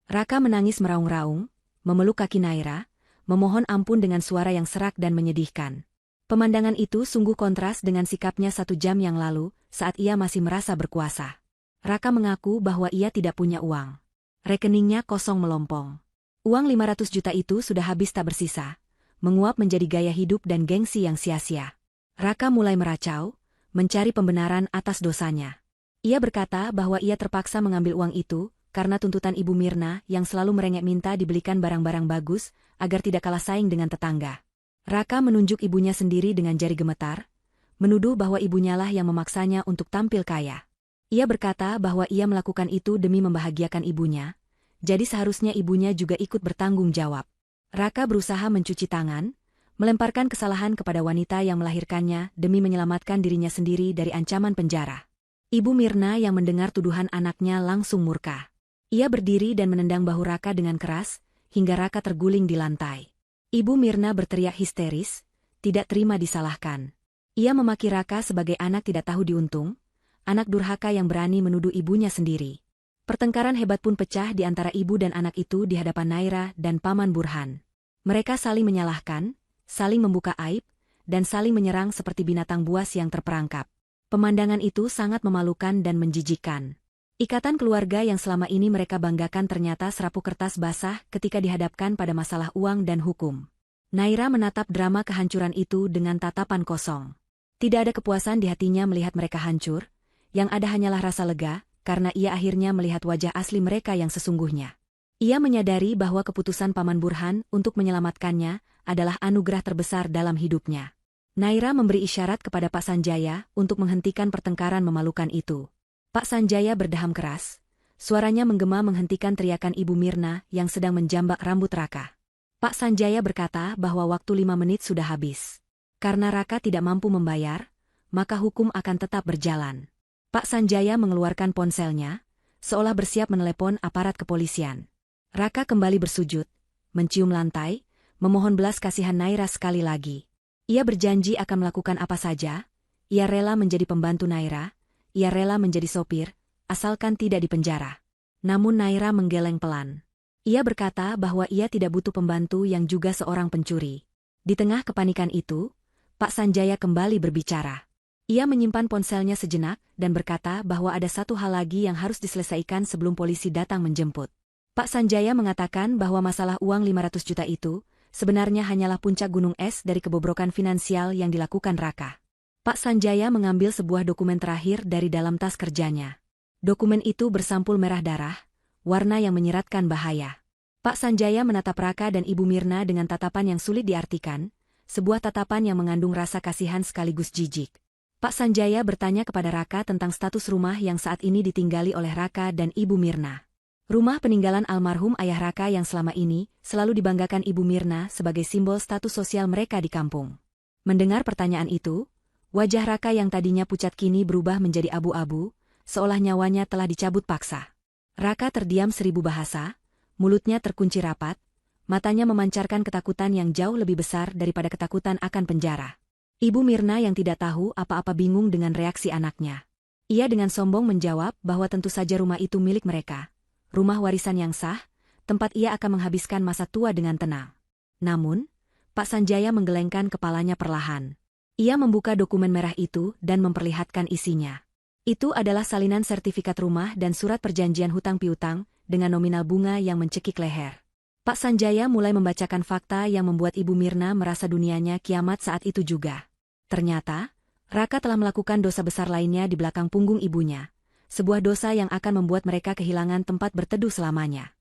Raka menangis meraung-raung, memeluk kaki Naira, memohon ampun dengan suara yang serak dan menyedihkan. Pemandangan itu sungguh kontras dengan sikapnya 1 jam yang lalu, saat ia masih merasa berkuasa. Raka mengaku bahwa ia tidak punya uang. Rekeningnya kosong melompong. Uang 500 juta itu sudah habis tak bersisa, menguap menjadi gaya hidup dan gengsi yang sia-sia. Raka mulai meracau, mencari pembenaran atas dosanya. Ia berkata bahwa ia terpaksa mengambil uang itu, karena tuntutan Ibu Mirna yang selalu merengek minta dibelikan barang-barang bagus, agar tidak kalah saing dengan tetangga. Raka menunjuk ibunya sendiri dengan jari gemetar, menuduh bahwa ibunyalah yang memaksanya untuk tampil kaya. Ia berkata bahwa ia melakukan itu demi membahagiakan ibunya, jadi seharusnya ibunya juga ikut bertanggung jawab. Raka berusaha mencuci tangan, melemparkan kesalahan kepada wanita yang melahirkannya demi menyelamatkan dirinya sendiri dari ancaman penjara. Ibu Mirna yang mendengar tuduhan anaknya langsung murka. Ia berdiri dan menendang bahu Raka dengan keras, hingga Raka terguling di lantai. Ibu Mirna berteriak histeris, tidak terima disalahkan. Ia memaki Raka sebagai anak tidak tahu diuntung, anak durhaka yang berani menuduh ibunya sendiri. Pertengkaran hebat pun pecah di antara ibu dan anak itu di hadapan Naira dan Paman Burhan. Mereka saling menyalahkan, saling membuka aib, dan saling menyerang seperti binatang buas yang terperangkap. Pemandangan itu sangat memalukan dan menjijikkan. Ikatan keluarga yang selama ini mereka banggakan ternyata serapuk kertas basah ketika dihadapkan pada masalah uang dan hukum. Naira menatap drama kehancuran itu dengan tatapan kosong. Tidak ada kepuasan di hatinya melihat mereka hancur, yang ada hanyalah rasa lega, karena ia akhirnya melihat wajah asli mereka yang sesungguhnya. Ia menyadari bahwa keputusan Paman Burhan untuk menyelamatkannya adalah anugerah terbesar dalam hidupnya. Naira memberi isyarat kepada Pak Sanjaya untuk menghentikan pertengkaran memalukan itu. Pak Sanjaya berdeham keras, suaranya menggema menghentikan teriakan Ibu Mirna yang sedang menjambak rambut Raka. Pak Sanjaya berkata bahwa waktu 5 menit sudah habis. Karena Raka tidak mampu membayar, maka hukum akan tetap berjalan. Pak Sanjaya mengeluarkan ponselnya, seolah bersiap menelepon aparat kepolisian. Raka kembali bersujud, mencium lantai, memohon belas kasihan Naira sekali lagi. Ia berjanji akan melakukan apa saja, ia rela menjadi pembantu Naira, ia rela menjadi sopir, asalkan tidak dipenjara. Namun Naira menggeleng pelan. Ia berkata bahwa ia tidak butuh pembantu yang juga seorang pencuri. Di tengah kepanikan itu, Pak Sanjaya kembali berbicara. Ia menyimpan ponselnya sejenak dan berkata bahwa ada satu hal lagi yang harus diselesaikan sebelum polisi datang menjemput. Pak Sanjaya mengatakan bahwa masalah uang 500 juta itu sebenarnya hanyalah puncak gunung es dari kebobrokan finansial yang dilakukan Raka. Pak Sanjaya mengambil sebuah dokumen terakhir dari dalam tas kerjanya. Dokumen itu bersampul merah darah, warna yang menyeratkan bahaya. Pak Sanjaya menatap Raka dan Ibu Mirna dengan tatapan yang sulit diartikan, sebuah tatapan yang mengandung rasa kasihan sekaligus jijik. Pak Sanjaya bertanya kepada Raka tentang status rumah yang saat ini ditinggali oleh Raka dan Ibu Mirna. Rumah peninggalan almarhum ayah Raka yang selama ini selalu dibanggakan Ibu Mirna sebagai simbol status sosial mereka di kampung. Mendengar pertanyaan itu, wajah Raka yang tadinya pucat kini berubah menjadi abu-abu, seolah nyawanya telah dicabut paksa. Raka terdiam 1000 bahasa, mulutnya terkunci rapat, matanya memancarkan ketakutan yang jauh lebih besar daripada ketakutan akan penjara. Ibu Mirna yang tidak tahu apa-apa bingung dengan reaksi anaknya. Ia dengan sombong menjawab bahwa tentu saja rumah itu milik mereka. Rumah warisan yang sah, tempat ia akan menghabiskan masa tua dengan tenang. Namun, Pak Sanjaya menggelengkan kepalanya perlahan. Ia membuka dokumen merah itu dan memperlihatkan isinya. Itu adalah salinan sertifikat rumah dan surat perjanjian hutang piutang dengan nominal bunga yang mencekik leher. Pak Sanjaya mulai membacakan fakta yang membuat Ibu Mirna merasa dunianya kiamat saat itu juga. Ternyata, Raka telah melakukan dosa besar lainnya di belakang punggung ibunya. Sebuah dosa yang akan membuat mereka kehilangan tempat berteduh selamanya.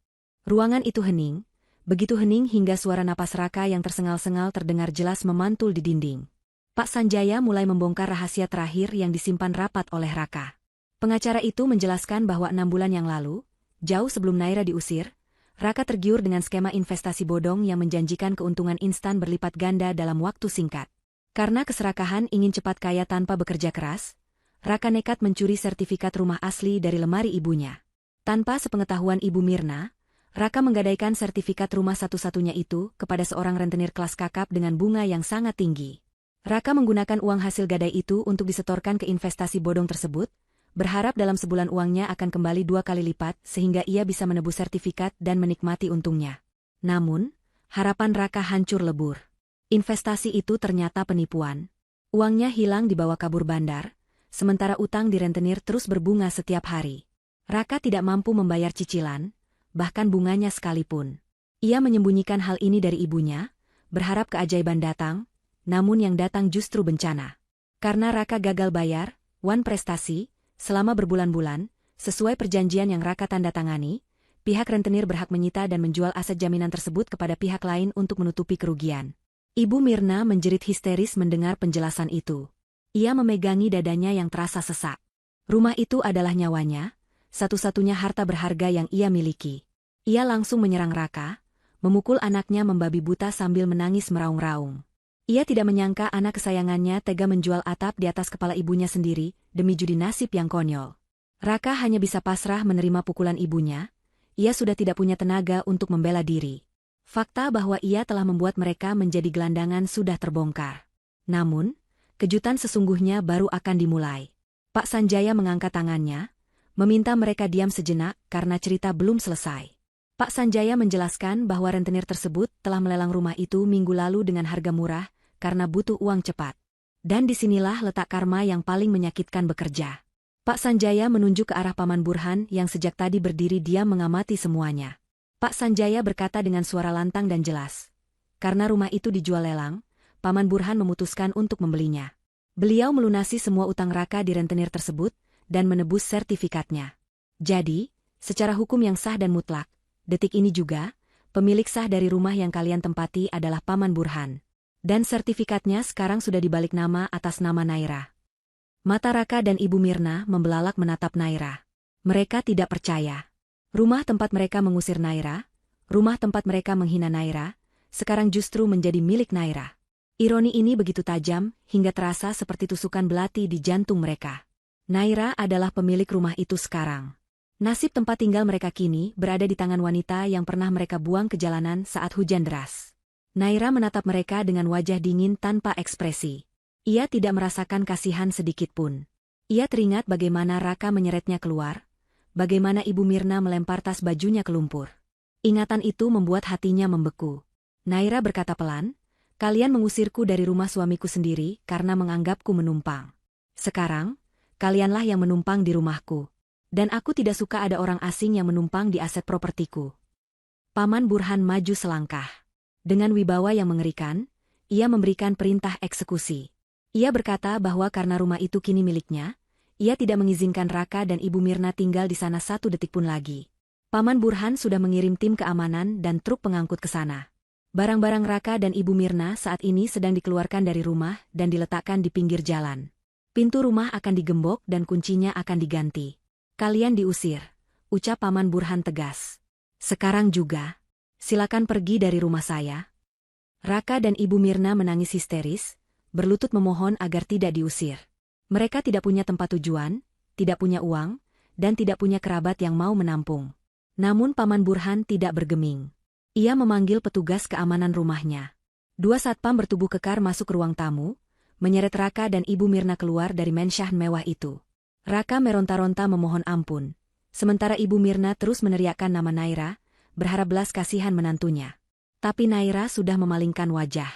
Ruangan itu hening, begitu hening hingga suara napas Raka yang tersengal-sengal terdengar jelas memantul di dinding. Pak Sanjaya mulai membongkar rahasia terakhir yang disimpan rapat oleh Raka. Pengacara itu menjelaskan bahwa 6 bulan yang lalu, jauh sebelum Naira diusir, Raka tergiur dengan skema investasi bodong yang menjanjikan keuntungan instan berlipat ganda dalam waktu singkat. Karena keserakahan ingin cepat kaya tanpa bekerja keras, Raka nekat mencuri sertifikat rumah asli dari lemari ibunya. Tanpa sepengetahuan Ibu Mirna, Raka menggadaikan sertifikat rumah satu-satunya itu kepada seorang rentenir kelas kakap dengan bunga yang sangat tinggi. Raka menggunakan uang hasil gadai itu untuk disetorkan ke investasi bodong tersebut, berharap dalam sebulan uangnya akan kembali 2 kali lipat sehingga ia bisa menebus sertifikat dan menikmati untungnya. Namun, harapan Raka hancur lebur. Investasi itu ternyata penipuan. Uangnya hilang dibawa kabur bandar, sementara utang di rentenir terus berbunga setiap hari. Raka tidak mampu membayar cicilan, bahkan bunganya sekalipun. Ia menyembunyikan hal ini dari ibunya, berharap keajaiban datang, namun yang datang justru bencana. Karena Raka gagal bayar, Wan prestasi, selama berbulan-bulan, sesuai perjanjian yang Raka tanda tangani, pihak rentenir berhak menyita dan menjual aset jaminan tersebut kepada pihak lain untuk menutupi kerugian. Ibu Mirna menjerit histeris mendengar penjelasan itu. Ia memegangi dadanya yang terasa sesak. Rumah itu adalah nyawanya, satu-satunya harta berharga yang ia miliki. Ia langsung menyerang Raka, memukul anaknya membabi buta sambil menangis meraung-raung. Ia tidak menyangka anak kesayangannya tega menjual atap di atas kepala ibunya sendiri, demi judi nasib yang konyol. Raka hanya bisa pasrah menerima pukulan ibunya, ia sudah tidak punya tenaga untuk membela diri. Fakta bahwa ia telah membuat mereka menjadi gelandangan sudah terbongkar. Namun, kejutan sesungguhnya baru akan dimulai. Pak Sanjaya mengangkat tangannya, meminta mereka diam sejenak karena cerita belum selesai. Pak Sanjaya menjelaskan bahwa rentenir tersebut telah melelang rumah itu minggu lalu dengan harga murah, karena butuh uang cepat. Dan disinilah letak karma yang paling menyakitkan bekerja. Pak Sanjaya menunjuk ke arah Paman Burhan yang sejak tadi berdiri diam mengamati semuanya. Pak Sanjaya berkata dengan suara lantang dan jelas. Karena rumah itu dijual lelang, Paman Burhan memutuskan untuk membelinya. Beliau melunasi semua utang Raka di rentenir tersebut, dan menebus sertifikatnya. Jadi, secara hukum yang sah dan mutlak, detik ini juga, pemilik sah dari rumah yang kalian tempati adalah Paman Burhan. Dan sertifikatnya sekarang sudah dibalik nama atas nama Naira. Mata Raka dan Ibu Mirna membelalak menatap Naira. Mereka tidak percaya. Rumah tempat mereka mengusir Naira, rumah tempat mereka menghina Naira, sekarang justru menjadi milik Naira. Ironi ini begitu tajam, hingga terasa seperti tusukan belati di jantung mereka. Naira adalah pemilik rumah itu sekarang. Nasib tempat tinggal mereka kini berada di tangan wanita yang pernah mereka buang ke jalanan saat hujan deras. Naira menatap mereka dengan wajah dingin tanpa ekspresi. Ia tidak merasakan kasihan sedikitpun. Ia teringat bagaimana Raka menyeretnya keluar, bagaimana Ibu Mirna melempar tas bajunya ke lumpur. Ingatan itu membuat hatinya membeku. Naira berkata pelan, "Kalian mengusirku dari rumah suamiku sendiri karena menganggapku menumpang. Sekarang, kalianlah yang menumpang di rumahku. Dan aku tidak suka ada orang asing yang menumpang di aset propertiku." Paman Burhan maju selangkah. Dengan wibawa yang mengerikan, ia memberikan perintah eksekusi. Ia berkata bahwa karena rumah itu kini miliknya, ia tidak mengizinkan Raka dan Ibu Mirna tinggal di sana satu detik pun lagi. Paman Burhan sudah mengirim tim keamanan dan truk pengangkut ke sana. Barang-barang Raka dan Ibu Mirna saat ini sedang dikeluarkan dari rumah dan diletakkan di pinggir jalan. Pintu rumah akan digembok dan kuncinya akan diganti. "Kalian diusir," ucap Paman Burhan tegas. "Sekarang juga. Silakan pergi dari rumah saya." Raka dan Ibu Mirna menangis histeris, berlutut memohon agar tidak diusir. Mereka tidak punya tempat tujuan, tidak punya uang, dan tidak punya kerabat yang mau menampung. Namun Paman Burhan tidak bergeming. Ia memanggil petugas keamanan rumahnya. 2 satpam bertubuh kekar masuk ke ruang tamu, menyeret Raka dan Ibu Mirna keluar dari mensyahan mewah itu. Raka meronta-ronta memohon ampun, sementara Ibu Mirna terus meneriakkan nama Naira, berharap belas kasihan menantunya. Tapi Naira sudah memalingkan wajah.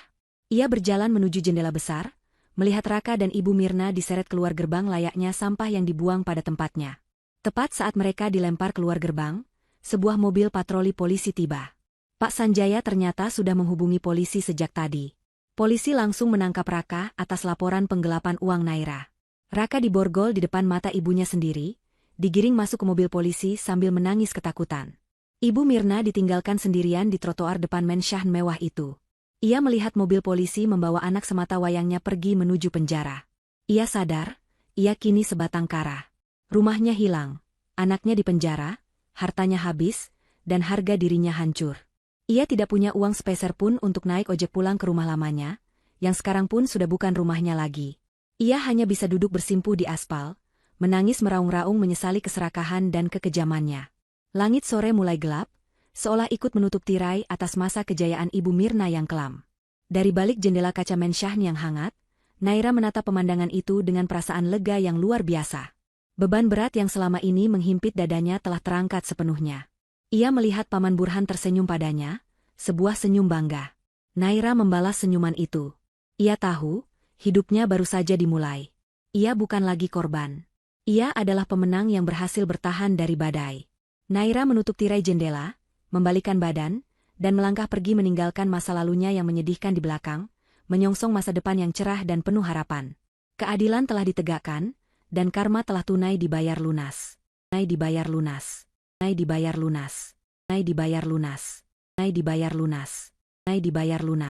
Ia berjalan menuju jendela besar, melihat Raka dan Ibu Mirna diseret keluar gerbang layaknya sampah yang dibuang pada tempatnya. Tepat saat mereka dilempar keluar gerbang, sebuah mobil patroli polisi tiba. Pak Sanjaya ternyata sudah menghubungi polisi sejak tadi. Polisi langsung menangkap Raka atas laporan penggelapan uang Naira. Raka diborgol di depan mata ibunya sendiri, digiring masuk ke mobil polisi sambil menangis ketakutan. Ibu Mirna ditinggalkan sendirian di trotoar depan mensyahan mewah itu. Ia melihat mobil polisi membawa anak semata wayangnya pergi menuju penjara. Ia sadar, ia kini sebatang kara. Rumahnya hilang, anaknya dipenjara, hartanya habis, dan harga dirinya hancur. Ia tidak punya uang sepeser pun untuk naik ojek pulang ke rumah lamanya, yang sekarang pun sudah bukan rumahnya lagi. Ia hanya bisa duduk bersimpuh di aspal, menangis meraung-raung menyesali keserakahan dan kekejamannya. Langit sore mulai gelap, seolah ikut menutup tirai atas masa kejayaan Ibu Mirna yang kelam. Dari balik jendela kaca mensyahn yang hangat, Naira menatap pemandangan itu dengan perasaan lega yang luar biasa. Beban berat yang selama ini menghimpit dadanya telah terangkat sepenuhnya. Ia melihat Paman Burhan tersenyum padanya, sebuah senyum bangga. Naira membalas senyuman itu. Ia tahu, hidupnya baru saja dimulai. Ia bukan lagi korban. Ia adalah pemenang yang berhasil bertahan dari badai. Naira menutup tirai jendela, membalikkan badan, dan melangkah pergi meninggalkan masa lalunya yang menyedihkan di belakang, menyongsong masa depan yang cerah dan penuh harapan. Keadilan telah ditegakkan, dan karma telah tunai dibayar lunas. Tunai dibayar lunas. Tunai dibayar lunas. Tunai dibayar lunas. Tunai dibayar lunas. Tunai dibayar lunas.